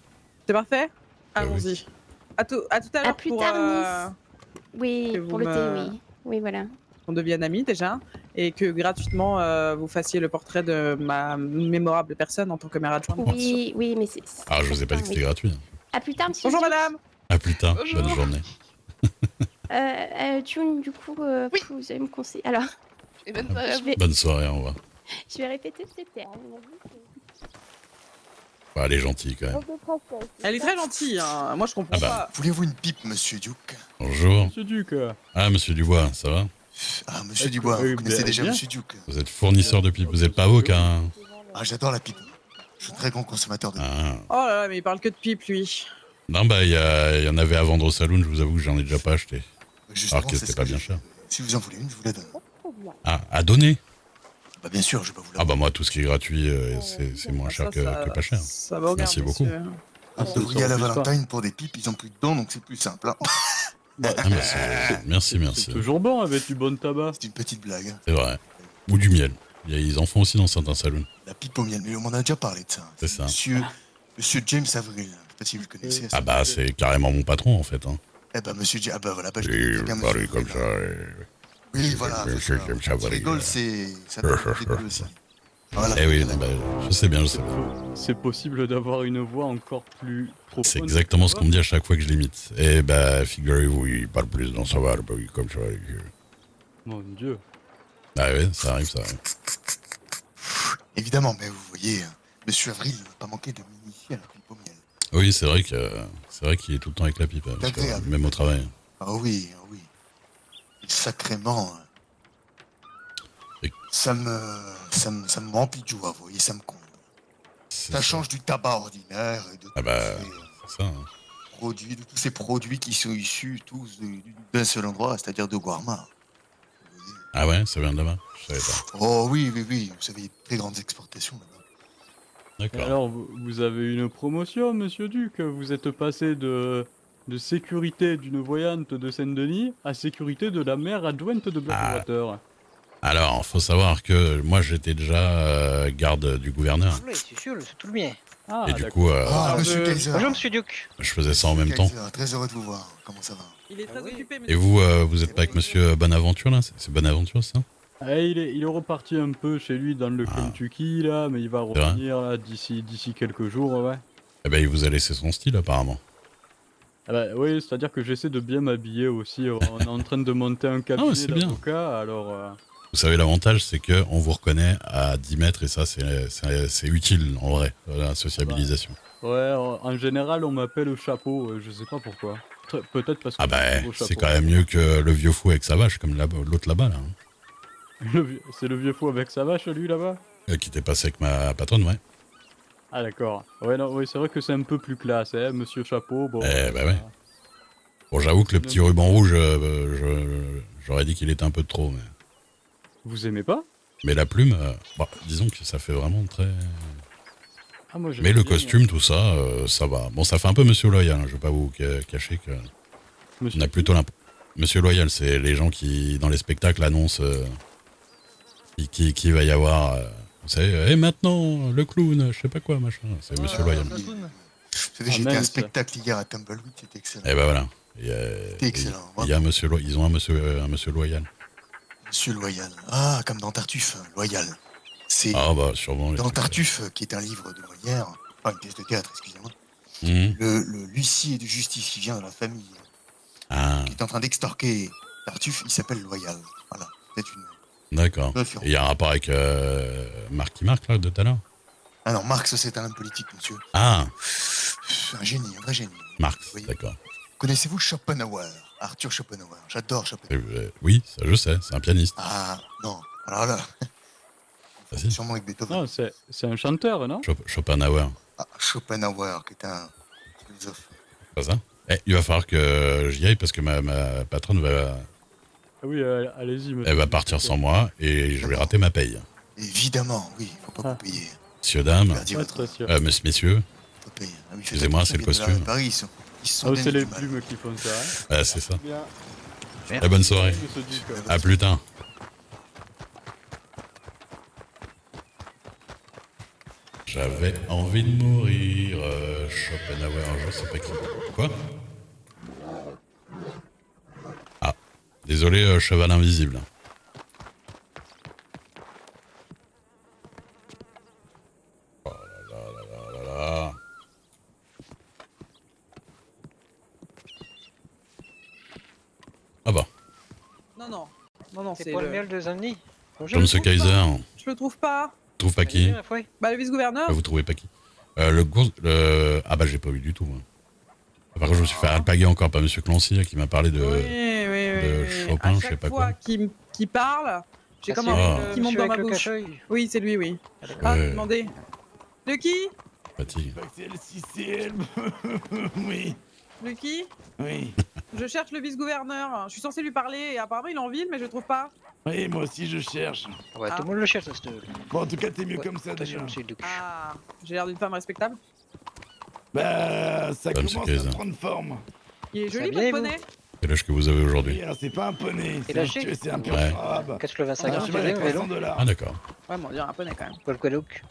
C'est parfait? Ah oui. Allons-y. À tout à À l'heure plus pour tard, Oui, que vous pour le me- thé, oui. Oui, voilà. qu'on devienne amis déjà et que gratuitement vous fassiez le portrait de ma mémorable personne en tant que mère adjointe. bien sûr. Oui, oui, mais c'est. Ah, je vous ai pas dit que c'était oui. gratuit. À plus tard, monsieur. Bonjour Duke. madame. À plus tard. Bonjour. Bonne journée. June, du coup, vous allez me conseiller. Alors, Et bonne soirée à vous. je vais Bonne soirée, au revoir. répéter ces termes. Ouais, elle est gentille quand même. Elle est très gentille, hein. Moi je comprends Ah bah. pas. Voulez-vous une pipe, monsieur Duke? Bonjour. Monsieur Duc. Ah, monsieur Dubois, ça va? Ah, monsieur Dubois, vous connaissez déjà monsieur Duke? Vous êtes fournisseur de pipe, vous êtes pas avocat, hein? Ah, j'adore la pipe. Je suis un très grand consommateur de pipe. Ah. Oh là là, mais il parle que de pipe lui. Non, bah, il y en avait à vendre au saloon, je vous avoue que j'en ai déjà pas acheté. Justement, Alors que c'est c'était ce pas que bien j'ai- cher. Si vous en voulez une, je vous la donne. Ah, à donner? Bah, bien sûr, je vais pas vous la Ah bah moi, tout ce qui est gratuit, c'est moins cher que pas cher. Ça va au Merci garde, beaucoup. monsieur. Vous devriez à la Valentine pour des pipes, ils ont plus de dents, donc c'est plus simple. Hein. Ah, bah, merci, merci. C'est toujours bon avec du bon tabac. C'est une petite blague. Hein. C'est vrai. Ou du miel. Ils en font aussi dans certains saloons. La pipe au miel, mais on m'en a déjà parlé de ça. C'est ça. Monsieur James Avril, je sais pas si vous le connaissez. Ah bah, c'est carrément mon patron, en fait. Hein. Eh bah, monsieur James, ah bah voilà, bah, je Et connais vous bien parlez monsieur comme Avril. ça. Oui, voilà. Monsieur c'est ça. James Tu Avril. rigoles, ça donne envie de aussi. Voilà. Eh oui, non, bah, je sais bien. C'est possible d'avoir une voix encore plus profonde. C'est exactement ce qu'on me dit à chaque fois que je l'imite. Eh bah, figurez-vous, il parle plus dans sa voix, bah oui, comme ça. Mon Dieu. Ah ouais, ça arrive, ça arrive. Évidemment, mais vous voyez, monsieur Avril ne va pas manquer de m'initier à la pipe au miel. Oui, c'est vrai qu'il est tout le temps avec la pipe, parce que, agréable. même au travail. Ah oui, ah oui. Et sacrément. Et- Ça me remplit de joie, vous voyez, ça me comble. C'est Ça change du tabac ordinaire et de Ah bah, tous ces c'est ça. Hein. produits, de tous ces produits qui sont issus tous d'un seul endroit, c'est-à-dire de Guarma. Ah ouais, ça vient de là-bas? Je savais pas. Oh oui, oui, oui, vous savez, très grandes exportations là-bas. Et D'accord. alors, vous avez une promotion, monsieur Duc. Vous êtes passé de sécurité d'une voyante de Saint-Denis à sécurité de la maire adjointe de Blackwater. Alors, faut savoir que moi, j'étais déjà garde du gouverneur. C'est sûr, c'est tout le bien. Ah, Et du d'accord. coup, Ah, monsieur Kaiser. Bonjour, monsieur Duc. je faisais ça en même temps. Kaiser, très heureux de vous voir. Comment ça va? Il est très occupé, Et monsieur. vous, vous êtes pas avec monsieur Bonaventure, là? C'est Bonaventure, ça? Ah, il est reparti un peu chez lui dans le Kentucky, là, mais il va C'est vrai revenir là, d'ici quelques jours, ouais. Eh ben, il vous a laissé son style, apparemment. Ah bah, oui, c'est-à-dire que j'essaie de bien m'habiller aussi. On est en train de monter un cabinet c'est bien. d'avocat, alors... Vous savez, l'avantage, c'est que on vous reconnaît à 10 mètres, et ça, c'est utile, en vrai, la sociabilisation. Ouais, en général, on m'appelle Chapeau, je sais pas pourquoi. Peut-être parce que... Ah bah, j'ai un beau c'est chapeau. quand même mieux que le vieux fou avec sa vache, comme l'autre là-bas, là. Hein. C'est le vieux fou avec sa vache, lui, là-bas? Qui était passé avec ma patronne, ouais. Ah d'accord. Ouais, non, oui, c'est vrai que c'est un peu plus classe, hein, monsieur Chapeau. Bon, Eh bah ouais. Bon, j'avoue que le petit ruban rouge, j'aurais dit qu'il était un peu de trop, mais... Vous aimez pas? Mais la plume, bah, disons que ça fait vraiment très... Ah, moi, j'aime Mais le bien, costume, tout ça, ça va. Bon, ça fait un peu Monsieur Loyal, hein, je vais pas vous cacher que... Monsieur On a plutôt Monsieur Loyal, c'est les gens qui, dans les spectacles, annoncent qui va y avoir... vous savez, et maintenant, le clown, je sais pas quoi, machin. C'est Monsieur Loyal. Vous savez, j'ai été à un spectacle hier à Tumbleweed, c'était excellent. Et ben voilà. C'était excellent. Il y a ils ont un monsieur Loyal. Monsieur Loyal. Ah, comme dans Tartuffe, Loyal. C'est Ah bah sûrement. dans Tartuffe, qui est un livre de Molière, enfin une pièce de théâtre, excusez-moi. Mhm. Le l'huissier de justice qui vient de la famille, Ah, qui est en train d'extorquer Tartuffe, il s'appelle Loyal. Voilà, c'est une d'accord. référence. Et il y a un rapport avec Marky Mark, là, de tout à l'heure? Ah non, Marx, c'est un homme politique, monsieur. Ah, Un génie, un vrai génie. Marx, Oui. d'accord. Connaissez-vous Schopenhauer? Arthur Schopenhauer. J'adore Schopenhauer. Oui, ça je sais, c'est un pianiste. Ah, non. Alors là, Ah, si. sûrement avec Beethoven. Non, c'est un chanteur, non? Schopenhauer, Ah, Schopenhauer, qui est un philosophe. pas ça? Eh, il va falloir que j'y aille parce que ma patronne va, Ah oui, allez-y, monsieur. elle va partir sans moi et je vais rater ma paye. Évidemment, oui, faut pas Ah. vous payer. Messieurs, dames, Perdez Pas votre- très sûr. messieurs, faut payer. Ah oui, faites Excusez-moi, attention, c'est le ils viennent de là, costume. Paris, ils sont Ah, c'est donnés les du mal. plumes qui font ça. Hein. c'est ça. Bien. Eh, bonne soirée. Monsieur Duc, À plus tard. J'avais envie de mourir, Schopenhauer, je sais pas qui. Quoi? Ah, désolé, cheval invisible. Oh là là là là là là. Ah bah, Non, C'est c'est pas le le... miel de Zanni. comme ce Kaiser, Je le trouve pas. trouve pas qui? Bah, le vice-gouverneur. Vous trouvez pas qui? Ah bah j'ai pas vu du tout moi. Par contre je me suis fait alpaguer encore par monsieur Clancy là, qui m'a parlé de Chopin, À je sais chaque pas fois quoi. qu'il parle, j'ai comme un Ah. truc qui monte dans ma bouche. Oui, c'est lui, oui. Ah, Ouais. demandez. De qui? Fatigue. C'est le CCM. Oui, De qui? oui. Je cherche le vice-gouverneur. Je suis censé lui parler et apparemment il est en ville, mais je le trouve pas. Oui, moi aussi je cherche. Ouais, Ah. tout le monde le cherche, ça, Bon, en tout cas, t'es mieux Ouais, comme ça déjà. attention, monsieur le duc. Ah, j'ai l'air d'une femme respectable. Bah, ça Comme commence c'est à ça. prendre forme. Il est Ça joli, va bien, votre vous poney. Quel âge que vous avez aujourd'hui? Oui, alors c'est pas un poney, Et c'est lâché. un pur Ouais. arabe. 4,25 Un ans, cheval tu à veux, vélo 300 $. Ah d'accord. Ouais, mais on dirait un poney quand même. Quoi le quadouk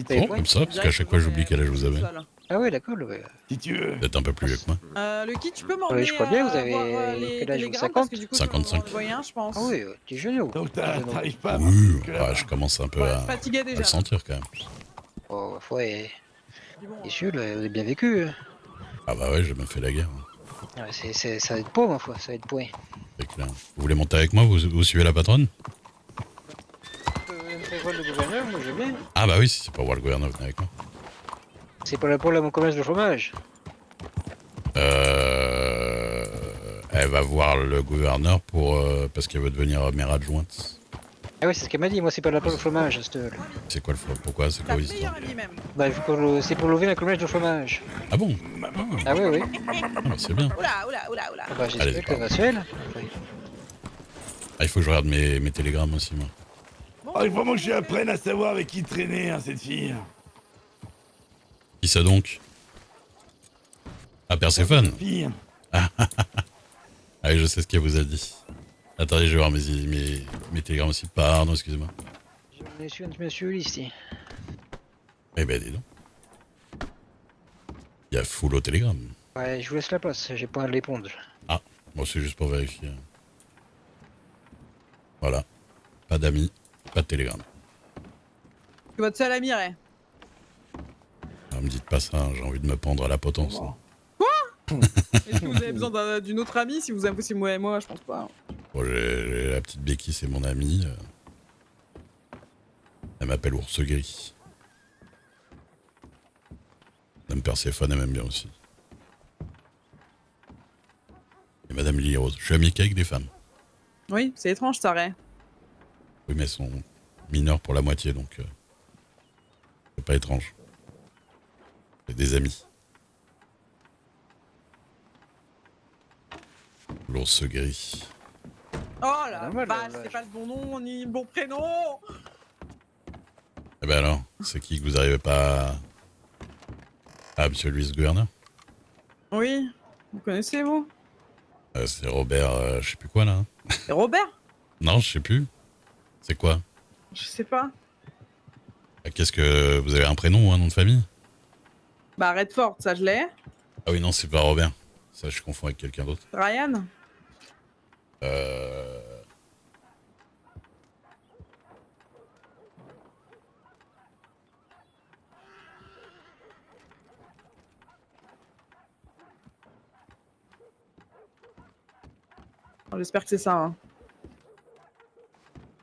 Bon, comme ça, parce qu'à chaque fois j'oublie quel âge vous avez. Ah ouais, d'accord, ouais. Si tu veux. Peut-être un peu plus vieux que moi. Lucky, tu peux m'emmener je crois bien, vous avez voir les quel âge, vous, télégrammes parce que 50? du coup, je vais en 55. envoyer un, je pense. Ah oui, t'es genou. Donc t'arrives pas à Oui, marcher que ah, là-bas. je commence un peu Ouais, à fatigué le déjà. sentir quand même. Oh, ouais. Dis bon, Bien sûr, là, vous avez bien vécu. Ah bah ouais, j'ai même fait la guerre. Ouais, ça va être pas, ma foi, ça va être point. C'est clair. Vous voulez monter avec moi, vous suivez la patronne? Le gouverneur, moi j'aime bien. Ah bah oui, si c'est pour voir le gouverneur, venez avec moi. C'est pour mon commerce de fromage. Elle va voir le gouverneur parce qu'elle veut devenir maire adjointe. Ah oui, c'est ce qu'elle m'a dit, moi c'est pas pour le fromage, cette heure. C'est quoi le pourquoi? C'est quoi ta l'histoire? meilleure amie même. Bah, c'est pour l'ouvrir un commerce de fromage. Ah bon? Ah oui, oui. Ah bah c'est bien. Oula, oula, oula, oula. Ah bah, Allez, j'espère que ça va se faire, là. Ah, il faut que je regarde mes télégrammes aussi, moi. Oh, il faut vraiment que je lui apprenne à savoir avec qui traîner, hein, cette fille. Qui ça donc? Ah, Perséphone. Fille. Ah oui, je sais ce qu'elle vous a dit. Attendez, je vais voir mes télégrammes aussi. Pardon, excusez-moi. Je suis un monsieur ici. Eh ben, dis donc. Il y a full au télégramme. Ouais, je vous laisse la place, j'ai pas à répondre. Ah, moi c'est juste pour vérifier. Voilà. Pas d'amis, pas de télégramme. C'est votre seul ami, Ray. Ah, me dites pas ça, hein, j'ai envie de me pendre à la potence. hein. Est-ce que vous avez besoin d'une autre amie si vous aimez aussi moi et moi? Je pense pas. Bon, j'ai la petite béquille, c'est mon amie. Elle m'appelle Ours Gris. Madame Perséphone, elle m'aime bien aussi. Et Madame Lily Rose. Je suis ami qu'avec des femmes. Oui, c'est étrange, ça, Ray. Oui, mais elles sont mineures pour la moitié, donc c'est pas étrange. C'est des amis. L'ours gris. Oh la Ah, ouais, vache, là, c'est pas le bon nom ni le bon prénom. Eh ben alors, c'est qui que vous arrivez pas à... Ah, monsieur le vice-gouverneur? Oui, vous connaissez, vous? C'est Robert, je sais plus quoi là. hein. C'est Robert? Non, je sais plus. C'est quoi? Je sais pas. Qu'est-ce que... Vous avez un prénom ou un nom de famille? Bah, Redford, ça je l'ai. Ah oui, non, c'est pas Robert. Ça, je confonds avec quelqu'un d'autre. Ryan? Oh, j'espère que c'est ça. Hein.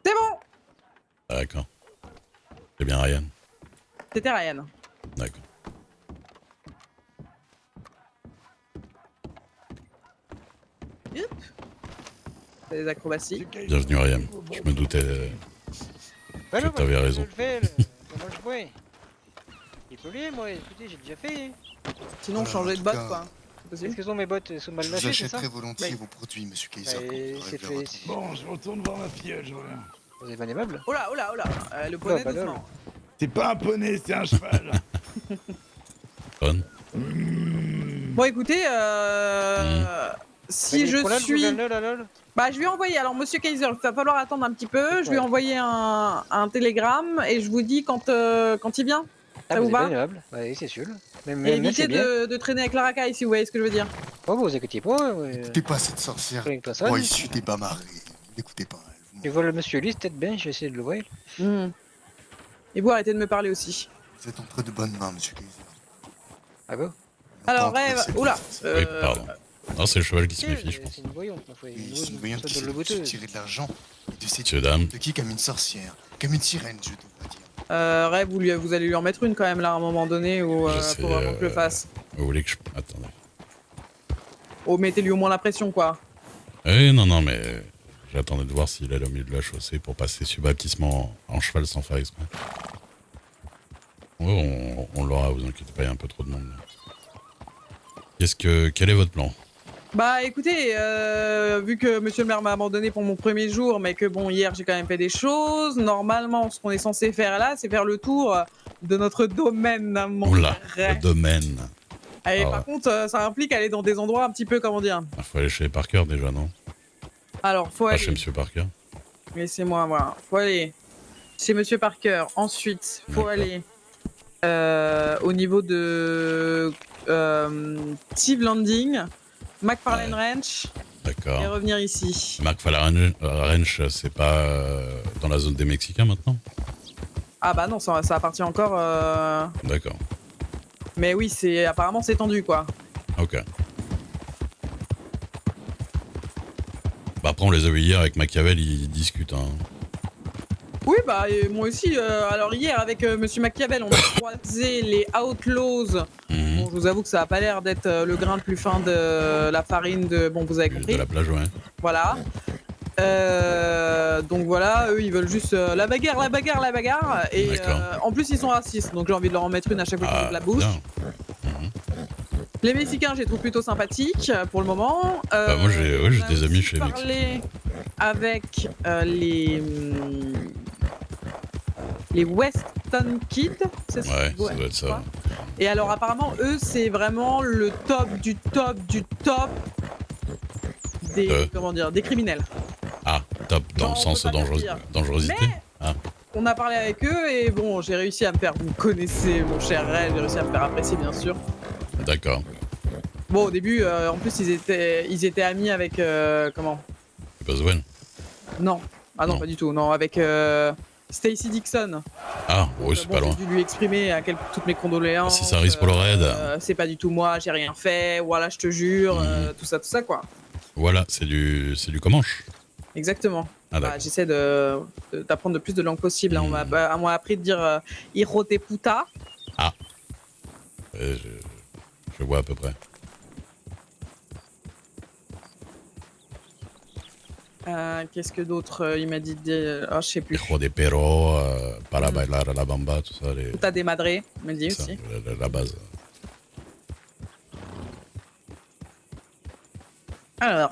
C'est bon! Ah, d'accord. C'est bien Ryan. C'était Ryan. D'accord. Youp. C'est des acrobaties. Bienvenue Ryan. Je me doutais que t'avais raison. Il peut lire, moi, écoutez, j'ai déjà fait. Sinon, changer de botte, quoi. C'est possible. Est-ce que sont mes bottes sont mal Je vous lâchées, c'est ça? achèterai volontiers Oui. vos produits, monsieur Kaiser. Ouais, quand vous c'est aurez fait. leur Bon, je retourne voir ma filleule, je reviens. Vous avez un aimable? Oh là, oh là, oh là. Le poney, bah là, doucement. C'est pas un poney, c'est un cheval. Bonne. Bon, écoutez, si je suis... Bah, je lui ai envoyé. Alors, monsieur Kaiser, il va falloir attendre un petit peu. Je lui ai envoyé un télégramme et je vous dis quand il vient. Ça vous va? Oui, c'est sûr. Et évitez de traîner avec la racaille, si vous voyez ce que je veux dire. Oh, vous inquiétez pas. N'écoutez pas cette sorcière. Personne. Moi, issue des bas marées. N'écoutez pas. Je vois le monsieur Lys, peut-être bien, je vais essayer de le voir. Et vous, arrêtez de me parler aussi. Vous êtes entre de bonnes mains, monsieur Kaiser. Ah bon? Alors, Rêve... Oula Oui, pardon. Non, c'est le cheval qui se méfie, je pense. C'est une voyante, ma foi. Et c'est une voyante qui de sait le de bouteux. tirer de l'argent. Et de Monsieur, dame. de qui comme une sorcière. Comme une sirène, je devrais dire. Rêve, vous allez lui en mettre une quand même là à un moment donné ou Je sais, faut vraiment que je le fasse. Vous voulez que je... Attendez. Oh, mettez-lui au moins la pression quoi. Eh non, mais j'attendais de voir s'il allait au milieu de la chaussée pour passer subrepticement en cheval sans faire exprès. Ouais, on l'aura, vous inquiétez pas, il y a un peu trop de monde. Quel est votre plan? Bah écoutez, vu que monsieur le maire m'a abandonné pour mon premier jour, mais que bon, hier j'ai quand même fait des choses, normalement ce qu'on est censé faire là, c'est faire le tour de notre domaine à mon Oula, frère. le domaine. Et Ah par ouais. contre, ça implique aller dans des endroits un petit peu, comment dire. Il faut aller chez Parker déjà, non? Alors, faut Pas aller. chez Monsieur Parker. Laissez-moi voir. Faut aller chez monsieur Parker. Ensuite, faut D'accord. aller au niveau de Steve Landing, McFarlane Ranch, et D'accord. revenir ici. McFarlane Ranch, c'est pas dans la zone des Mexicains maintenant? Ah bah non, ça appartient encore. D'accord. Mais oui, apparemment c'est tendu quoi. Ok. Bah après on les a vus hier avec Machiavel, ils discutent. Hein. Oui, bah et moi aussi. Alors hier avec monsieur Machiavel, on a croisé les Outlaws. Mhm. Bon, je vous avoue que ça a pas l'air d'être le grain le plus fin de la farine de. Bon, vous avez compris. De la plage, ouais. Voilà. Donc voilà, eux ils veulent juste la bagarre. Et en plus ils sont racistes, donc j'ai envie de leur en mettre une à chaque fois qu'ils ouvrent la bouche. Bien. Les Mexicains, je les trouve plutôt sympathiques pour le moment. Bah, moi j'ai on a des amis aussi chez les Mexicains. parlé avec les Weston Kids, c'est ça? Ouais, ça doit être ça. Et alors apparemment eux c'est vraiment le top du top du top des comment dire, des criminels. Ah, top dans Non, le on sens peut pas dangereux, dire. dangerosité. Mais- Ah, On a parlé avec eux et bon, j'ai réussi à me faire, vous me connaissez mon cher Ray, j'ai réussi à me faire apprécier bien sûr. d'accord. Bon au début, en plus ils étaient amis avec comment? Boswell. Non, ah non, Non. pas du tout, non, avec Stacy Dixon. Ah, oui, c'est Bon, pas loin. j'ai dû lui exprimer toutes mes condoléances. Si ça risque pour le raid. C'est pas du tout moi, j'ai rien fait, voilà, je te jure, tout ça quoi. Voilà, c'est du Comanche. Exactement. Ah, Bah, d'accord. j'essaie d'apprendre le plus de langues possible. Hein. On m'a appris de dire hijo de puta. Ah. Je vois à peu près. Qu'est-ce que d'autre il m'a dit je sais plus. Hijo de perro, para bailar a la bamba, tout ça. Puta de madre, il m'a dit ça, aussi. la base. Alors,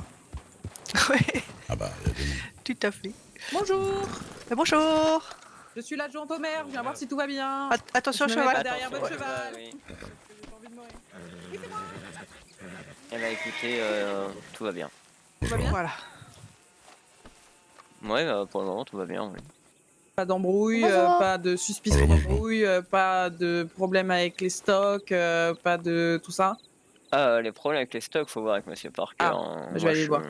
Ouais, Ah bah, il y a des noms. tout à fait. bonjour. Bonjour. Je suis l'adjointe au maire, je viens voir si tout va bien. Attention Je au me mets pas cheval. derrière votre cheval. Oui. J'ai pas envie de mourir. Eh ben écoutez, tout va bien. Tout va bien. Voilà. Ouais, pour le moment tout va bien. Oui. Pas d'embrouille, Bonjour. pas de suspicion Bonjour. d'embrouille, pas de problème avec les stocks, pas de tout ça. Ah, les problèmes avec les stocks, faut voir avec Monsieur Parker. Ah, hein. je vais Moi, aller voir.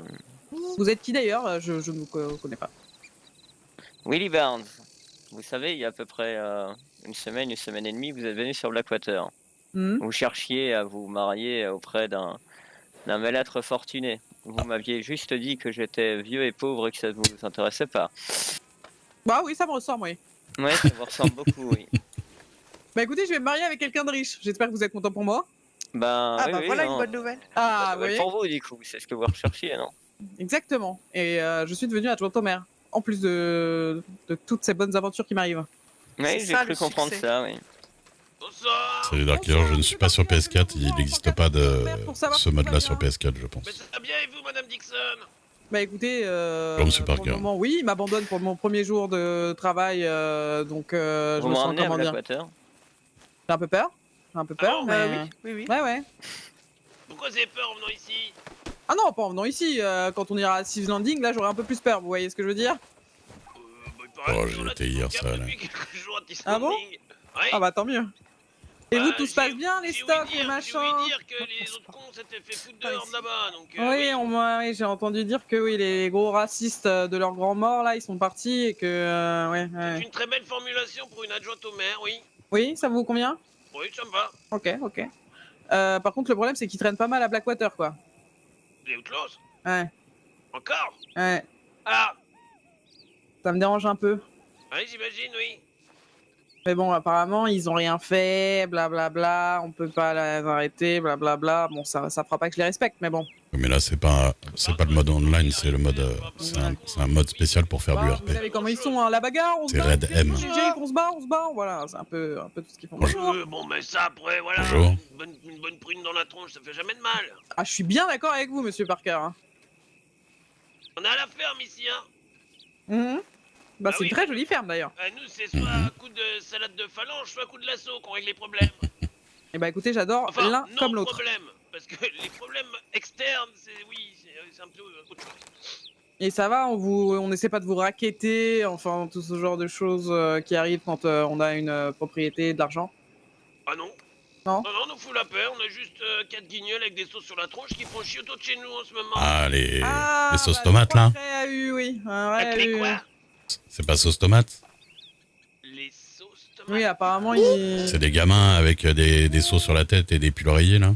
Vous êtes qui d'ailleurs? Je ne vous connais pas. Willie Barnes. Vous savez, il y a à peu près une semaine et demie, vous êtes venu sur Blackwater. Hmm. Vous cherchiez à vous marier auprès d'un malâtre fortuné. Vous m'aviez juste dit que j'étais vieux et pauvre et que ça ne vous intéressait pas. Bah oui, ça me ressemble, oui. Ouais, ça vous ressemble beaucoup, oui. Bah écoutez, je vais me marier avec quelqu'un de riche. J'espère que vous êtes content pour moi. Ben, Ah oui, bah oui, voilà non. une bonne nouvelle. Ah, Ouais, oui. pour vous, du coup, c'est ce que vous recherchiez, non? Exactement. Et je suis devenue adjointe au maire. En plus de toutes ces bonnes aventures qui m'arrivent. Oui, C'est j'ai ça, cru le comprendre succès. ça, oui. Salut Darker, je ne suis pas sur PS4, il n'existe pas de ce mode-là sur PS4, je pense. Ça va bien et vous, Madame Dixon? Bah écoutez, Monsieur pour Parker. le moment, oui, il m'abandonne pour mon premier jour de travail, donc je Vous me me sens, ramenez à comment dire, Blackwater? j'ai un peu peur. J'ai un peu peur, bon mais... Oui. Ouais, ouais. Pourquoi vous avez peur en venant ici? Ah non, pas en venant ici. Quand on ira à Steve's Landing, là, j'aurai un peu plus peur, vous voyez ce que je veux dire? Oh, j'y étais hier, ça, là. Ah bon? Ouais. Ah bah tant mieux. Et vous, tout se passe j'ai- bien, les j'ai ouï stocks, dire- les J'ai machins? ouï dire que les autres cons s'étaient fait foutre dehors de là-bas, donc Oui, oui, j'ai entendu dire que oui, les gros racistes de leurs grands morts, là, ils sont partis et que... ouais, c'est ouais. une très belle formulation pour une adjointe au maire, oui. Oui, ça vous convient? Oui, ça me va. Ok, ok. Par contre, le problème, c'est qu'ils traînent pas mal à Blackwater, quoi. Les Outlaws? Ouais, Encore? ouais. Ah, Ça me dérange un peu. oui, j'imagine, oui. Mais bon, apparemment, ils ont rien fait, blablabla, on peut pas les arrêter, blablabla. Bon, ça fera pas que je les respecte, mais bon. Mais là, c'est pas le mode online, c'est le mode, c'est un mode spécial pour faire du Bah, RP. vous savez comment ils sont, hein, la bagarre, on se C'est bat. Red M. On se bat, voilà, c'est un peu tout ce qu'ils font. Bon, mais ça, après, voilà. Bonjour. Une bonne prune dans la tronche, ça fait jamais de mal. Ah, je suis bien d'accord avec vous, monsieur Parker. Hein. On est à la ferme ici, hein. Bah, Ah c'est oui. une très jolie ferme d'ailleurs. Nous, c'est soit à coup de salade de phalange, soit à coup de lasso qu'on règle les problèmes. Et bah, écoutez, j'adore Enfin, l'un non comme l'autre. problème. Parce que les problèmes externes, c'est un peu autre chose. Et ça va, on essaie pas de vous racketter, enfin, tout ce genre de choses qui arrivent quand on a une propriété, de l'argent. Ah non. Non. Non, on nous fout la paix, on a juste 4 guignols avec des sauces sur la tronche qui font chier autour de chez nous en ce moment. Ah, les sauces bah, tomates, je là. crois que Réa eu, oui. Un Réa Avec les eu. quoi? C'est pas sauce tomate? Les sauces tomates. Oui, apparemment, il... C'est des gamins avec des sauts sur la tête et des pulls oreillers, là?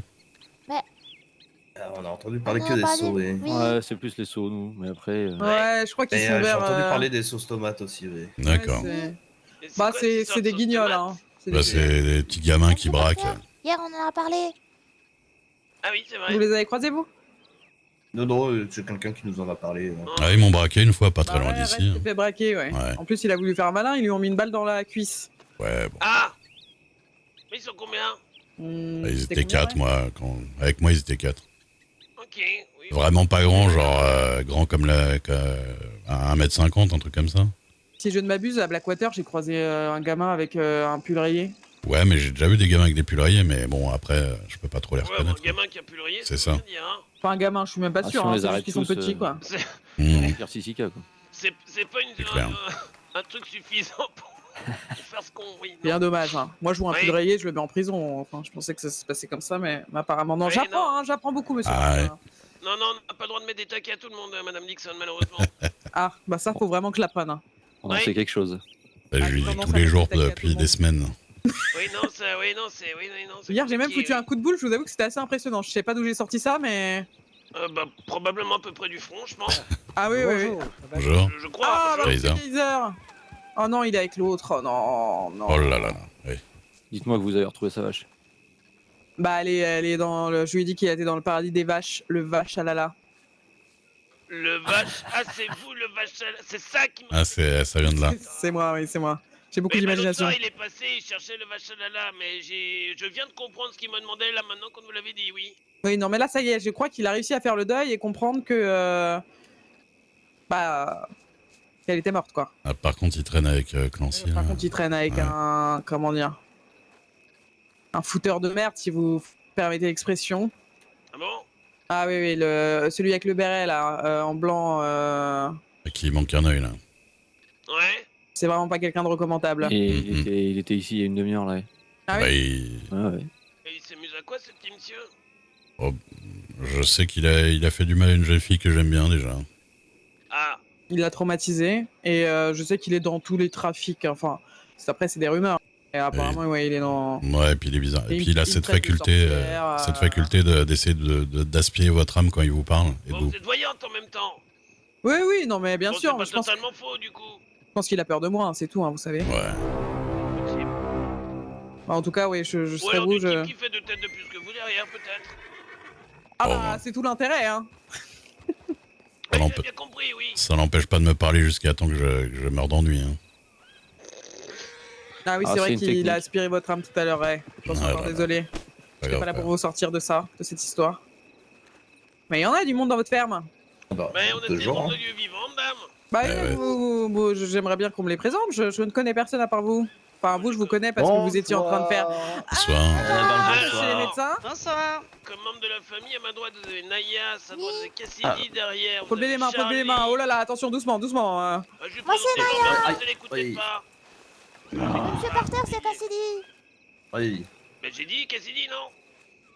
On a entendu parler que des sauts, oui. Ouais, c'est plus les sauts, nous, mais après... Ouais, je crois qu'ils Et sont j'ai vers... entendu parler des sauces tomates aussi, oui. D'accord. Bah, c'est des guignols, hein. Bah, c'est des petits gamins qui braquent. Hier, on en a parlé. Ah oui, c'est vrai. Vous les avez croisés, vous? Non, c'est quelqu'un qui nous en a parlé. Ah, ils m'ont braqué une fois, pas très Bah, loin ouais, d'ici. il s'est fait braquer, ouais. Ouais. En plus, il a voulu faire malin, ils lui ont mis une balle dans la cuisse. Ouais, bon. Ah. Mais ils sont combien? Bah, ils étaient 4, moi. Avec moi, ils étaient 4. Ok, oui. Vraiment pas grand, genre grand comme 1m50, un truc comme ça. Si je ne m'abuse, à Blackwater, j'ai croisé un gamin avec un pull rayé. Ouais, mais j'ai déjà vu des gamins avec des pulls rayés, mais bon, après, je peux pas trop les Ouais, reconnaître. bon, le gamin qui a pu le rayer, C'est ça. bien dire, hein. Enfin, un gamin, je suis même pas Ah, sûr, si on hein, les c'est juste arrête qu'ils sont tous, petits, quoi. Pierre Sissika, quoi. C'est pas clair. un truc suffisant pour faire ce qu'on... Oui, Bien dommage, hein. Moi, je vois un Oui. pull rayé, je le mets en prison. Enfin, je pensais que ça se passait comme ça, mais apparemment, non. Oui, J'apprends, hein, j'apprends beaucoup, monsieur. Ah, Parker. ouais. Non, on n'a pas le droit de mettre des taquets à tout le monde, madame Dixon, malheureusement. Ah, bah ça, faut vraiment que je l'apprenne. Hein. On en fait quelque chose. Bah, je lui dis tendance tous à les mettre jours des taquets à tout depuis le des monde. semaines. Oui, non, c'est... Hier, j'ai même compliqué, foutu un coup de boule, je vous avoue que c'était assez impressionnant. Je sais pas d'où j'ai sorti ça, mais... Bah, probablement à peu près du front, je pense. Ah oui, oui, oui. Bonjour. Je crois. Ah, bah, Kaiser. c'est Kaiser. Oh non, il est avec l'autre. Oh non, non. Oh là là, oui. Dites-moi que vous avez retrouvé sa vache. Bah, elle est dans le... Je lui ai dit qu'il était dans le paradis des vaches, le vache à la. Le vache... Ah, c'est vous, le vache... C'est ça qui m'a... Ah, ça vient de là. C'est moi, oui, c'est moi. J'ai beaucoup Oui, bah, l'autre d'imagination. soir, il est passé, il cherchait le vache à la, mais je viens de comprendre ce qu'il m'a demandé là maintenant qu'on vous l'avait dit, oui. Oui, non, mais là, ça y est, je crois qu'il a réussi à faire le deuil et comprendre que... Bah... qu'elle était morte, quoi. Ah, par contre, il traîne avec Clancy. Par là. contre, il traîne avec Ouais. un... Comment dire? Un fouteur de merde, si vous permettez l'expression. Ah bon? Ah oui, oui, celui avec le béret, là, en blanc... Qui manque un œil, là. Ouais. C'est vraiment pas quelqu'un de recommandable. Et il était ici il y a une demi-heure, là. Ah Bah, oui Ouais. Et il s'amuse à quoi, ce petit monsieur? Oh, je sais qu'il a fait du mal à une jeune fille que j'aime bien, déjà. Ah. Il l'a traumatisé, et je sais qu'il est dans tous les trafics, enfin... Après, c'est des rumeurs. Et apparemment, ouais, il est dans... Ouais, et puis il est bizarre. Et Et puis il a il cette traite de faculté, sorcière, cette faculté d'essayer d'aspirer votre âme quand il vous parle. Et Bon, vous... vous êtes voyante en même temps. Oui, oui, non, mais bien Bon, sûr, c'est mais pas je pense, totalement faux, du coup. je pense qu'il a peur de moi, hein, c'est tout, hein, vous savez. Ouais. Bah, en tout cas, oui, je Ou serais alors vous, du type je... qui fait 2 têtes de plus que vous derrière, peut-être. Ah Oh, bah, ouais. c'est tout l'intérêt, hein. Ça Oui, n'empê- j'ai bien compris, oui. ça n'empêche pas de me parler jusqu'à temps que je meure d'ennui. Hein. Ah oui, Ah, c'est c'est vrai une qu'il technique. a aspiré votre âme tout à l'heure, ouais. Je suis Ouais, encore voilà. désolé. Pas Je suis grave, pas là pas pour vous sortir de ça, de cette histoire. Mais il y en a du monde dans votre ferme. Bah, Mais on est des toujours, bons hein. de lieux vivants, dame. Bah, Ouais, ouais. j'aimerais bien qu'on me les présente, je ne connais personne à part vous. Enfin, vous, je vous connais parce que vous étiez en train de faire... Bonsoir. chez les médecins. Bonsoir. Comme membre de la famille, à ma droite, vous avez Naya, à sa droite, vous avez Cassidy, derrière. Faut lever les mains, faut lever les mains. Oh là là, attention, doucement, doucement. Je vais présenter l'ambiance, ne l'écoutez Oui. pas. Monsieur Porter, c'est Cassidy. Oui, Mais j'ai dit Cassidy, non?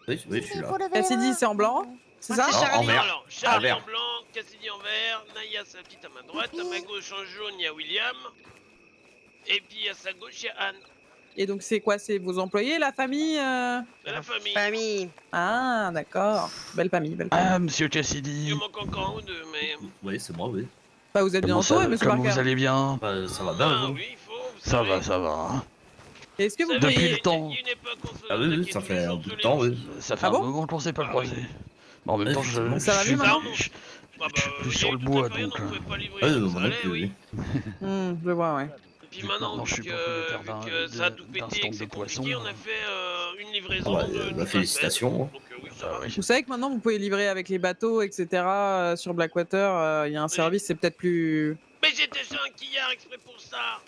oui, je suis là. Cassidy, c'est en blanc, c'est ça? C'est Non, Charlie. en vert. Alors, Charlie En vert. en blanc, Cassidy en vert, Naya, sa petite à ma droite, à ma gauche en jaune, il y a William. Et puis à sa gauche, il y a Anne. Et donc, c'est quoi? C'est vos employés, la famille De la famille. Ah, d'accord. Belle famille, belle famille. Ah, monsieur Cassidy. Il manque encore un ou deux, mais... Oui, c'est moi, oui. Bah, vous êtes bien Comment entouré, monsieur comment Parker. vous allez bien? Bah, ça va bien, Ah vous oui, il faut, vous Ça savez. va, ça va. Est-ce que vous Ça Depuis pourriez... le temps. Il y a une époque, on se Ah oui, attaquait oui, ça tous fait les un jours, bout tous de les temps, jours. oui. Ça fait Ah un bon moment qu'on s'est pas croisé. Mais en même Ouais, temps, effectivement. Ça va mieux maintenant je suis Ah bah, plus il y a sur eu le toute bois, la période, donc. on pouvait pas livrer, Ouais, ça moi non allait, plus, oui. Je vois, ouais. Et puis Vu que maintenant, maintenant, je suis vu propriétaire que ça a tout pété et d'instance que de c'est poisson. compliqué, on a fait une livraison Ah bah, de toute la semaine. félicitations. Donc oui, ça va. Vous savez que maintenant vous pouvez livrer avec les bateaux, etc. Sur Blackwater, il y a un service, c'est peut-être plus... Mais j'étais chez un quillard exprès pour ça.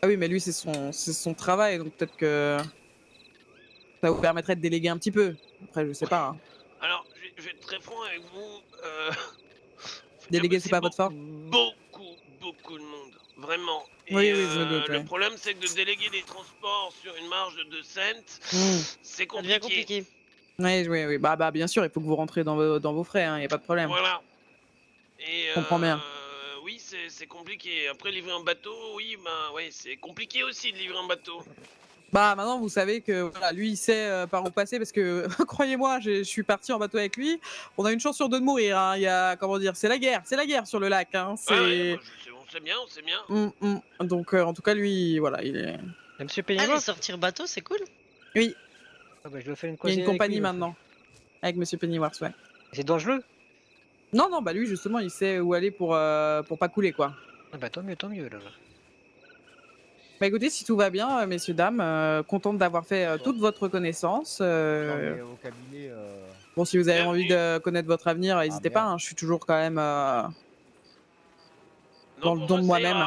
Ah oui, mais lui c'est son travail, donc peut-être que ça vous permettrait de déléguer un petit peu. Après, je sais pas. Hein. Alors, je vais être très franc avec vous. Déléguer, c'est pas votre fort. Beaucoup de monde. Vraiment. Et Oui, oui, je me doute. le Ouais. problème, c'est que de déléguer des transports sur une marge de 2 cents, c'est Ça devient compliqué. compliqué. Oui. Bah, bien sûr, il faut que vous rentrez dans vos frais, il n'y a pas de problème. Voilà. Et Je comprends bien. oui, c'est compliqué. Après, livrer un bateau, oui, bah ouais, c'est compliqué aussi de livrer un bateau. Bah, maintenant, vous savez que voilà, lui, il sait par où passer parce que, croyez-moi, je suis parti en bateau avec lui. On a une chance sur deux de mourir. Hein. Il y a, comment dire, c'est la guerre sur le lac. Hein. Ah ouais, bah, on sait bien, on sait bien. Donc, en tout cas, lui, voilà, il est. Monsieur Pennyworth, sortir bateau, c'est cool. Oui. Ah bah, je dois faire une Il y a une avec compagnie lui, maintenant. Avec Monsieur Pennyworth, ouais. C'est dangereux. Non, bah lui, justement, il sait où aller pour pas couler, quoi. Ah bah tant mieux là. Bah écoutez, si tout va bien, messieurs, dames, contente d'avoir fait toute votre connaissance. Bon, si vous avez envie de connaître votre avenir, n'hésitez pas, hein, je suis toujours quand même dans le don de moi-même.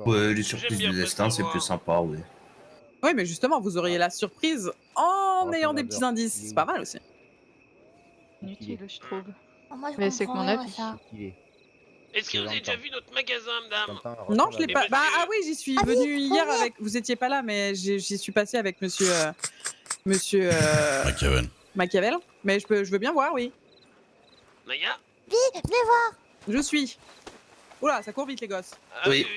Ouais, les surprises du destin, c'est plus sympa, oui. Oui, mais justement, vous auriez la surprise en ayant des petits indices. C'est pas mal aussi. Inutile, je trouve. Moi, je Mais c'est que mon comprends avis. ça. Est-ce que vous avez déjà vu notre magasin, madame? Non, je l'ai Et pas. Bah, monsieur- ah oui, j'y suis venue hier avec. Vous étiez pas là, mais j'y suis passé avec monsieur. Machiavel. Mais je veux bien voir, oui. Naya? Venez voir. Je suis. Oula, ça court vite, les gosses. Ah oui.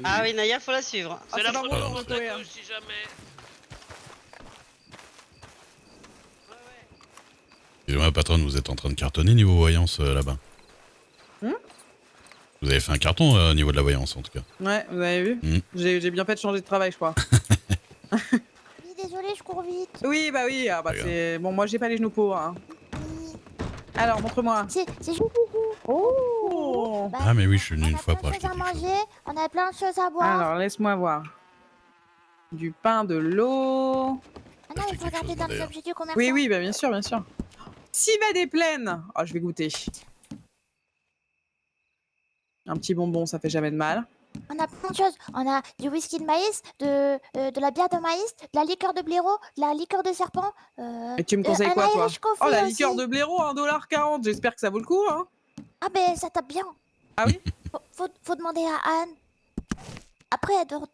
Ah oui, Naya, faut la suivre. C'est la pas première bon, fois on va que si jamais. Excusez-moi, patronne, vous êtes en train de cartonner niveau voyance là-bas. Vous avez fait un carton au niveau de la voyance, en tout cas. Ouais, vous avez vu J'ai bien fait de changer de travail, je crois. Oui, désolé, je cours vite. Oui, bah oui. Ah, bah, c'est... Bon, moi, j'ai pas les genoux pauvres. Hein. Alors, montre-moi. C'est juste coucou. Oh Bah, Ah, mais oui, je suis venu une on a fois plein pour de choses acheter à quelque chose. manger, on a plein de choses à boire. Alors, laisse-moi voir. Du pain, de l'eau. Ah non, il faut regarder dans les objets du commerçant. Oui, bah bien sûr. Civet des plaines. Oh, je vais goûter. Un petit bonbon, ça fait jamais de mal. On a plein de choses. On a du whisky de maïs, de la bière de maïs, de la liqueur de blaireau, de la liqueur de serpent. Et tu me conseilles un quoi, toi? Irish coffee Oh, la aussi. liqueur de blaireau, 1,40 $. J'espère que ça vaut le coup, hein. Ah ben, ça tape bien. Ah oui? Faut demander à Anne. Après, elle dort...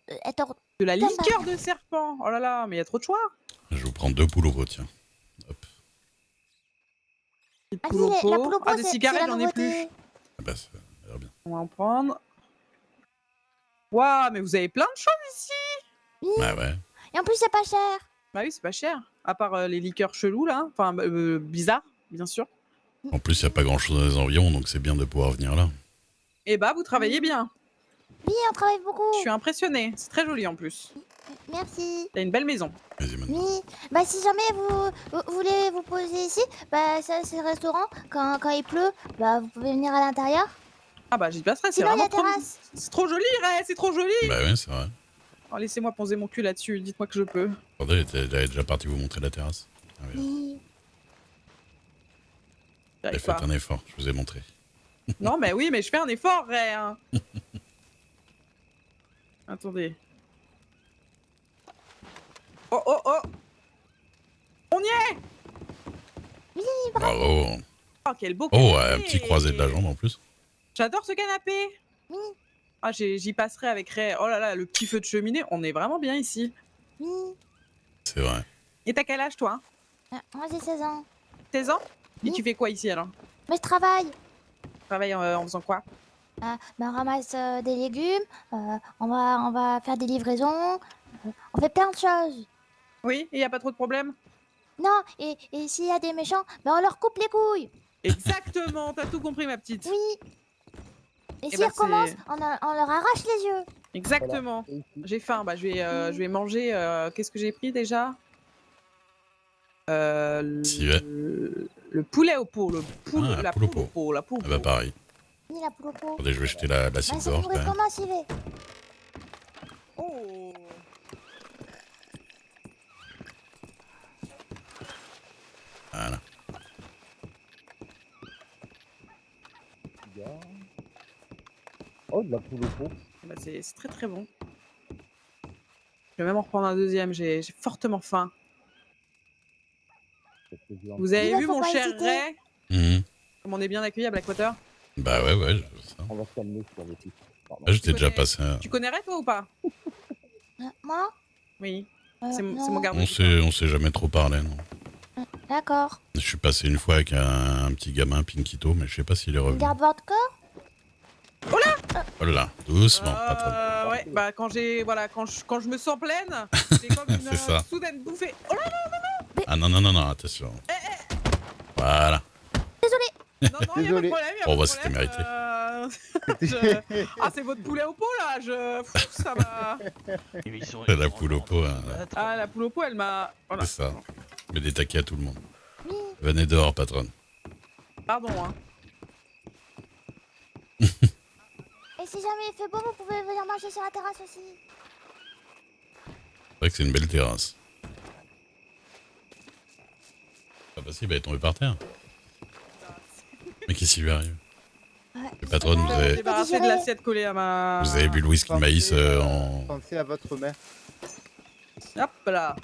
De la liqueur de serpent. Oh là là, mais il y a trop de choix. Je vais vous prendre 2 poules au pot, tiens. Ah, Poule au la pot. poule au pot, Ah, des c'est cigarettes, la j'en ai plus. nouveauté. Ah bah, ça a l'air bien. On va en prendre. Waouh, mais vous avez plein de choses ici. Bah ouais. Et en plus, c'est pas cher. Bah oui, c'est pas cher. À part les liqueurs chelous, là. Enfin, bizarres, bien sûr. En plus, il n'y a pas grand-chose dans les environs, donc c'est bien de pouvoir venir là. Et bah, vous travaillez bien. Oui, on travaille beaucoup. Je suis impressionnée. C'est très joli en plus. Merci. T'as une belle maison. Oui. Bah, si jamais vous voulez vous poser ici, bah, ça, c'est le restaurant. Quand il pleut, bah, vous pouvez venir à l'intérieur. Ah bah, j'y passerai. C'est Sinon, il y vraiment a trop... terrasse. C'est trop joli, ouais, c'est trop joli. Bah ouais, c'est vrai. Oh, laissez-moi poser mon cul là-dessus. Dites-moi que je peux. Attendez, elle est déjà partie vous montrer la terrasse. Ah, oui. Oui. J'ai fait un effort, je vous ai montré. Non, mais oui, mais je fais un effort, Ray. Hein. Attendez. Oh. On y est. Oui, Bravo. Oh, quel beau Oh, canapé. un petit croisé de la jambe en plus. J'adore ce canapé. Oui. Ah, j'y passerai avec Ray. Oh là là, le petit feu de cheminée. On est vraiment bien ici. Oui. C'est vrai. Et t'as quel âge, toi? Moi, j'ai 16 ans. 16 ans? Et Oui. tu fais quoi ici, alors? Mais je travaille. Tu travailles en faisant quoi? Bah, on ramasse des légumes, on va faire des livraisons, on fait plein de choses. Oui, et y a pas trop de problèmes? Non, et s'il y a des méchants, bah, on leur coupe les couilles. Exactement, t'as tout compris, ma petite. Oui. Et Eh s'ils ben, recommencent, c'est- on leur arrache les yeux. Exactement. J'ai faim. Bah, je vais manger. Qu'est-ce que j'ai pris déjà le poulet au pot. La poule au pot. La poule au Ah bah pot. pareil. Ni la poule au pot. Attendez, je vais jeter la Bah, cible ça d'or. pourrait comment, Sylvie? Oh. Voilà. Oh, de la poule au pot. Bah, c'est très très bon. Je vais même en reprendre un deuxième. J'ai fortement faim. Vous avez vu mon cher Ray? Comme on est bien accueilli à Blackwater? Bah ouais, je vois ça. On va se calmer sur les pistes. Ah, j'étais déjà passé. Tu connais Ray toi ou pas? Moi? Oui. C'est non. mon garde. On s'est jamais trop parlé, non. D'accord. Je suis passé une fois avec un petit gamin, Pinkito, mais je sais pas s'il est revenu. Garde votre corps? Oh là! Oh là, doucement, pas trop. Ouais, bah quand je me sens pleine, c'est comme une C'est ça. soudaine bouffée. Oh là là! Ah non, attention. Voilà. Désolé. Non, y a pas de problème. Oh bah c'était mérité. Ah, c'est votre poulet au pot là, ça m'a. C'est la poule au pot. Hein. Ah, la poule au pot, elle m'a. Voilà. C'est ça. Mais des taquets à tout le monde. Venez dehors, patronne. Pardon, hein. Et si jamais il fait beau, vous pouvez venir manger sur la terrasse aussi. C'est vrai que c'est une belle terrasse. Pas possible, elle est tombée par terre. Mais qu'est-ce qui lui arrive? Le patron, vous avez... débarrassé de l'assiette collée à ma... Vous avez bu le whisky de maïs en... Pensez à votre mère. Hop là.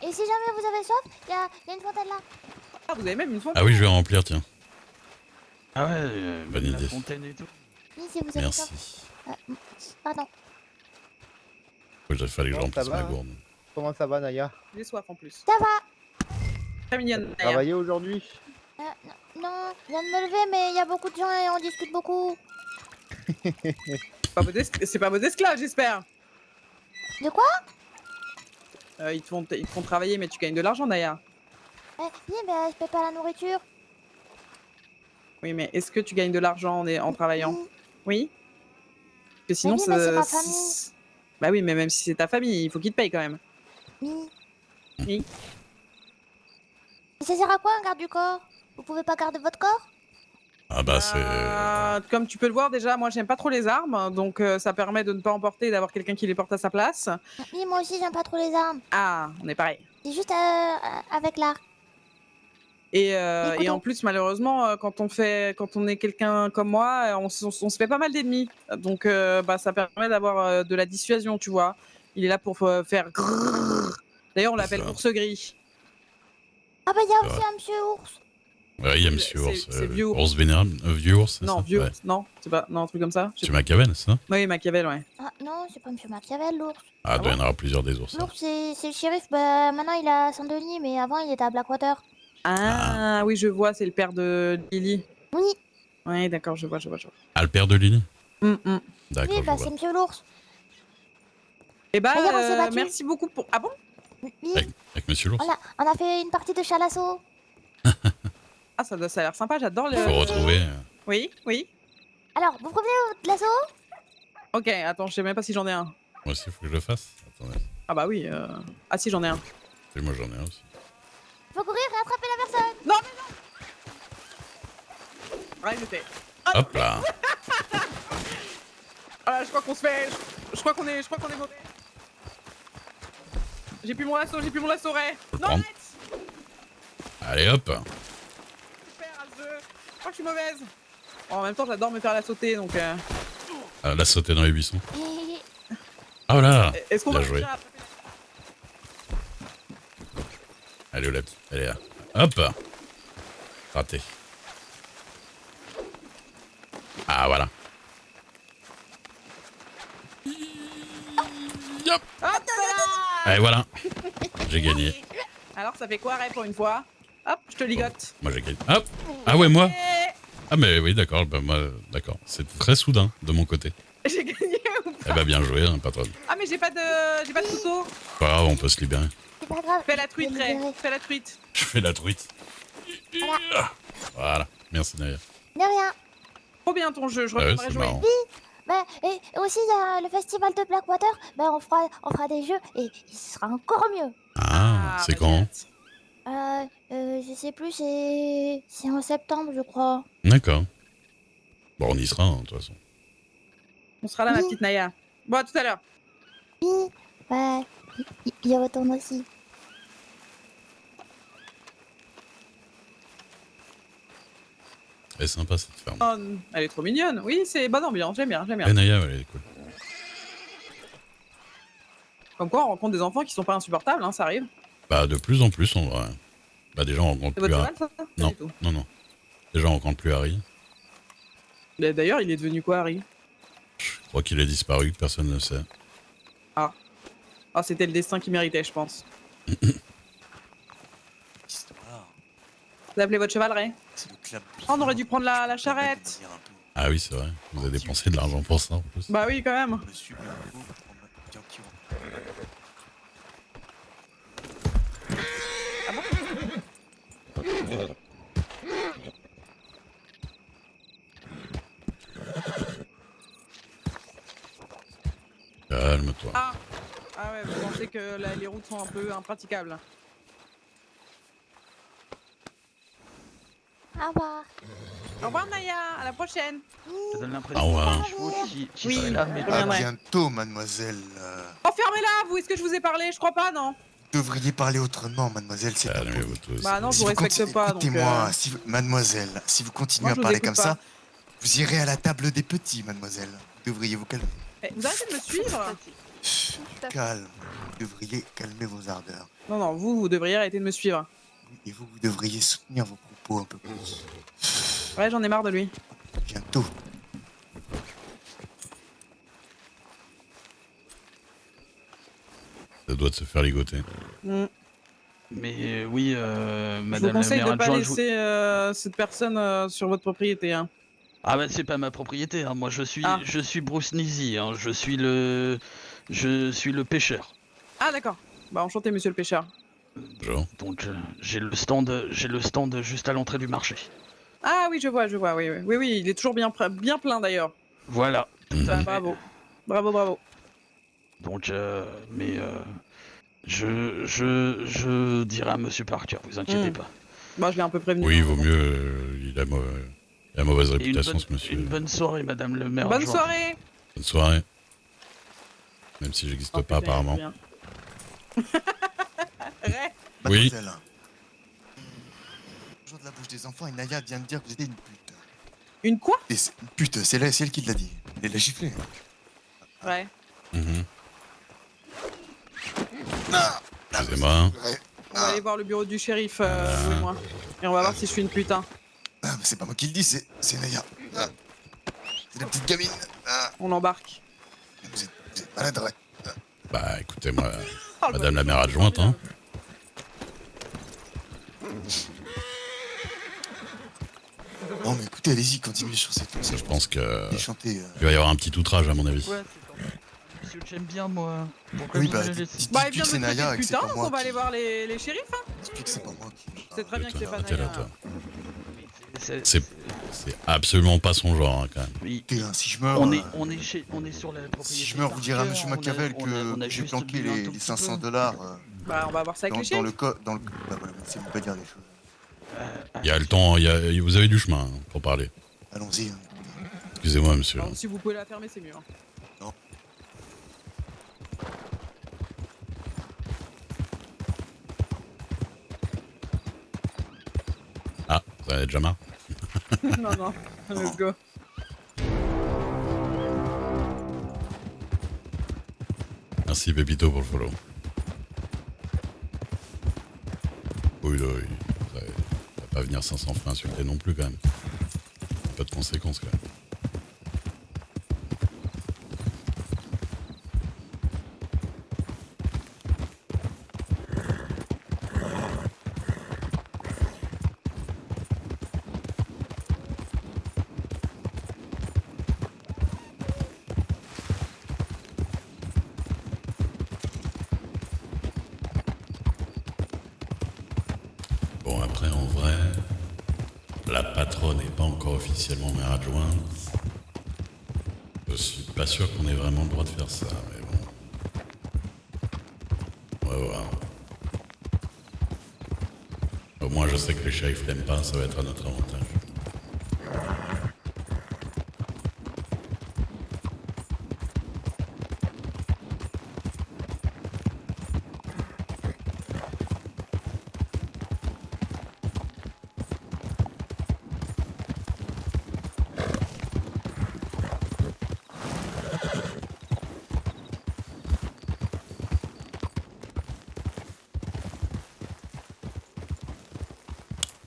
Et si jamais vous avez soif, il y a une fontaine là. Ah, vous avez même une fontaine. Ah oui, je vais remplir, tiens. Ah ouais, bonne la idée. fontaine et tout. Oui, si vous avez Merci. soif. Pardon. Il fallait que je remplisse ma gourde. Comment ça va, Naya? J'ai soif en plus. Ça va. Très mignonne. Travaillé aujourd'hui? Non, je viens de me lever, mais il y a beaucoup de gens et on discute beaucoup. C'est pas vos esclaves, j'espère. De quoi? Ils te font travailler, mais tu gagnes de l'argent, Naya. Oui, mais je paie pas la nourriture. Oui, mais est-ce que tu gagnes de l'argent en travaillant? Oui. Parce que sinon, oui, mais c'est ma famille. Bah oui, mais même si c'est ta famille, il faut qu'ils te payent quand même. Oui. Oui. Et ça sert à quoi un garde du corps? Vous pouvez pas garder votre corps? Ah bah c'est... Comme tu peux le voir déjà, moi j'aime pas trop les armes, donc ça permet de ne pas emporter et d'avoir quelqu'un qui les porte à sa place. Oui, moi aussi j'aime pas trop les armes. Ah, on est pareil. C'est juste avec l'arc. Et en plus, malheureusement, quand on est quelqu'un comme moi, on se fait pas mal d'ennemis. Donc ça permet d'avoir de la dissuasion, tu vois. Il est là pour faire grrrr. D'ailleurs, on l'appelle ours gris. Ah bah il y a aussi un monsieur ours. Ouais, il y a Monsieur Ours. C'est vieux ours. Ours vénérable. Vieux ours, c'est ça? Non, vieux Ouais. ours. Non, c'est pas. Non, un truc comme ça. C'est Machiavel, c'est ça? Oui, Machiavel, ouais. Ah non, c'est pas monsieur Machiavel, l'ours. Ah, il doit y en avoir plusieurs des ours. L'ours, c'est le shérif. Bah maintenant il est à Saint-Denis, mais avant il était à Blackwater. Ah, oui, je vois, c'est le père de Lily. Oui. Oui, d'accord, je vois. Ah, le père de Lily? D'accord, Oui, bah c'est monsieur l'ours. Eh bah, D'ailleurs, on s'est battu. merci beaucoup pour... Ah bon? Oui. Avec Monsieur l'ours? On a fait une partie de chalasso. Ah, ça a l'air sympa, j'adore le... Faut retrouver... Oui. Alors, vous prenez votre lasso? Ok, attends, je sais même pas si j'en ai un. Moi aussi, faut que je le fasse. Attendez. Ah bah oui, Ah si, j'en ai un. Et moi, j'en ai un aussi. Faut courir et attraper la personne. Non, mais non. Ouais, j'étais. Hop là. Ah, je crois qu'on se fait... Je crois qu'on est mauvais. J'ai plus mon lasso, Ray. Non, prendre. arrête. Allez, hop. Super, à ce jeu. Je crois que je suis mauvaise. Bon, en même temps, j'adore me faire la sauter, donc... Ah, la sauter dans les buissons. Ah là. Est-ce qu'on Bien va joué. réussir à attraper Allez, la petite. Elle est là. Hop. Raté. Ah, voilà. Yop. Hop là. Allez, voilà. J'ai gagné. Alors, ça fait quoi, Ray, pour une fois? Hop, je te ligote. Moi, j'ai gagné. Hop. Ah ouais, moi. Ah mais oui, d'accord. Bah, moi, d'accord. C'est très soudain de mon côté. J'ai gagné ou pas? Eh bah, bien joué, hein, patronne. Ah, mais j'ai pas de couteau. Pas grave, on peut se libérer. C'est pas grave. Fais la truite, Ray. Fais la truite. Je fais la truite. Voilà. Voilà. Merci, Naya. De rien. Trop bien ton jeu, je Ah ouais, reviendrai c'est jouer. marrant. Oui. Bah, et aussi, il y a le festival de Blackwater. Bah, on fera des jeux et il sera encore mieux. Ah, c'est quand? Je sais plus, c'est en septembre, je crois. D'accord. Bon, on y sera, hein, de toute façon. On sera là, ma petite Naya. Bon, à tout à l'heure. Oui, bah, il retourne aussi. Elle est sympa, cette ferme. Oh, elle est trop mignonne. Oui, c'est bonne ambiance, j'aime bien, j'aime bien. Eh, Naya, elle est cool. Comme quoi, on rencontre des enfants qui sont pas insupportables, hein, ça arrive. Bah, de plus en plus, en vrai. Bah, déjà, on rencontre C'est plus votre Harry. cheval, ça? Pas Non, du tout. non, non. Déjà, on rencontre plus Harry. Mais d'ailleurs, il est devenu quoi, Harry? Je crois qu'il a disparu, personne ne sait. Ah. Ah, c'était le destin qu'il méritait, je pense. Vous appelez votre cheval, Ray? Oh, on aurait dû prendre la charrette. Ah oui, c'est vrai. Vous avez dépensé de l'argent pour ça, en plus. Bah oui, quand même. Calme-toi. Ah ouais, vous pensez que les routes sont un peu impraticables. Au revoir. Au revoir, Naya, à la prochaine. Ça donne Au l'impression revoir. que les chevaux qui Oui, seraient là, mais je À reviendrai. bientôt, mademoiselle. Oh, fermez-la, vous, est-ce que je vous ai parlé? Je crois pas, non? Vous devriez parler autrement, mademoiselle, c'est pas Calmez-vous tous. Bah non, je Si vous vous respecte pas, donc... Écoutez-moi, mademoiselle, si vous continuez Moi, je à vous parler écoute comme pas. ça, vous irez à la table des petits, mademoiselle. Vous devriez vous calmer. Eh, vous arrêtez de me suivre? Chut, calme. Vous devriez calmer vos ardeurs. Non, non, vous devriez arrêter de me suivre. Et vous devriez soutenir vos propos un peu plus. Ouais, j'en ai marre de lui. Bientôt. Ça doit de se faire ligoter. Mm. Mais oui, Je vous madame la conseille maire de pas adjointe, je vous- laisser cette personne sur votre propriété. Hein. Ah bah c'est pas ma propriété, hein. Moi je suis Bruce Nizy, hein. Je suis le pêcheur. Ah d'accord. Bah enchanté, monsieur le pêcheur. Bonjour. Donc j'ai le stand juste à l'entrée du marché. Ah oui, je vois, oui, il est toujours bien plein d'ailleurs. Voilà. Ah, bravo. Bravo. Donc je dirai à monsieur Parker, vous inquiétez pas. Bah je l'ai un peu prévenu. Oui, il vaut mieux. Il a mauvaise Et réputation, ce monsieur. une bonne soirée, madame le maire. Bonne adjoint. soirée. Bonne soirée. Même si j'existe pas, putain, apparemment. bien. Ray. Oui. Mademoiselle. Toujours de la bouche des enfants et Naya vient de dire que vous étiez une pute. Une quoi? Une pute, c'est elle qui l'a dit. Elle l'a giflé. Ouais. Excusez-moi. On va aller voir le bureau du shérif, vous et moi. Et on va voir si je suis une putain. Ah, mais c'est pas moi qui le dis, c'est Naya. Ah. C'est la petite gamine. Ah. On l'embarque. Vous êtes maladroit. Bah écoutez-moi, madame la maire adjointe, hein. Non mais écoutez, allez-y, continuez sur cette... Je pense que chanter, il va y avoir un petit outrage à mon avis. Ouais, monsieur, j'aime bien moi. Pourquoi Oui, vous bah, allez laisser... Bah, il vient de c'est me traiter Naya de et que c'est putain, pas donc moi on va qui- aller voir les shérifs, hein. Explique que c'est pas moi qui... C'est très bien que c'est pas Arrêtez là, Naya. toi. C'est absolument pas son genre, hein, quand même. Oui. Si je meurs... On est sur la propriété. Si je meurs, vous direz à monsieur Machiavel que j'ai juste planqué bu un tout les petit 500 peu. $. Bah, on va voir ça avec les Dans le shérifs. Bah voilà, c'est pas dire des choses. Il y a le temps, vous avez du chemin hein, pour parler. Allons-y. Excusez-moi, monsieur. Alors, si vous pouvez la fermer, c'est mieux. Hein. Non. Ah, vous en avez déjà marre? non, let's go. Merci Pépito pour le follow. Oui, là, ça va pas venir 500 fois insulter non plus quand même. Pas de conséquences quand même. Bon, après, en vrai, la patronne n'est pas encore officiellement maire adjointe. Je suis pas sûr qu'on ait vraiment le droit de faire ça, mais bon. On va voir. Au moins, je sais que les shérifs l'aiment pas, ça va être à notre avantage.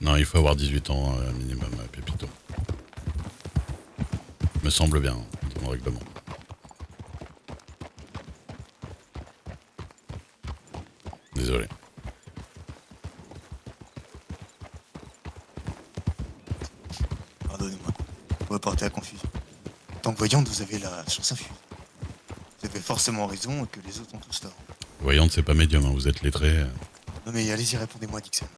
Non, il faut avoir 18 ans minimum, Pépito. Me semble bien, dans le règlement. Désolé. Pardonnez-moi. Vous me portez à confusion. En tant que voyante, vous avez la chance infuse. Vous avez forcément raison et que les autres ont tous tort. Voyante, c'est pas médium, hein, vous êtes lettré. Non mais allez-y, répondez-moi, Dixon.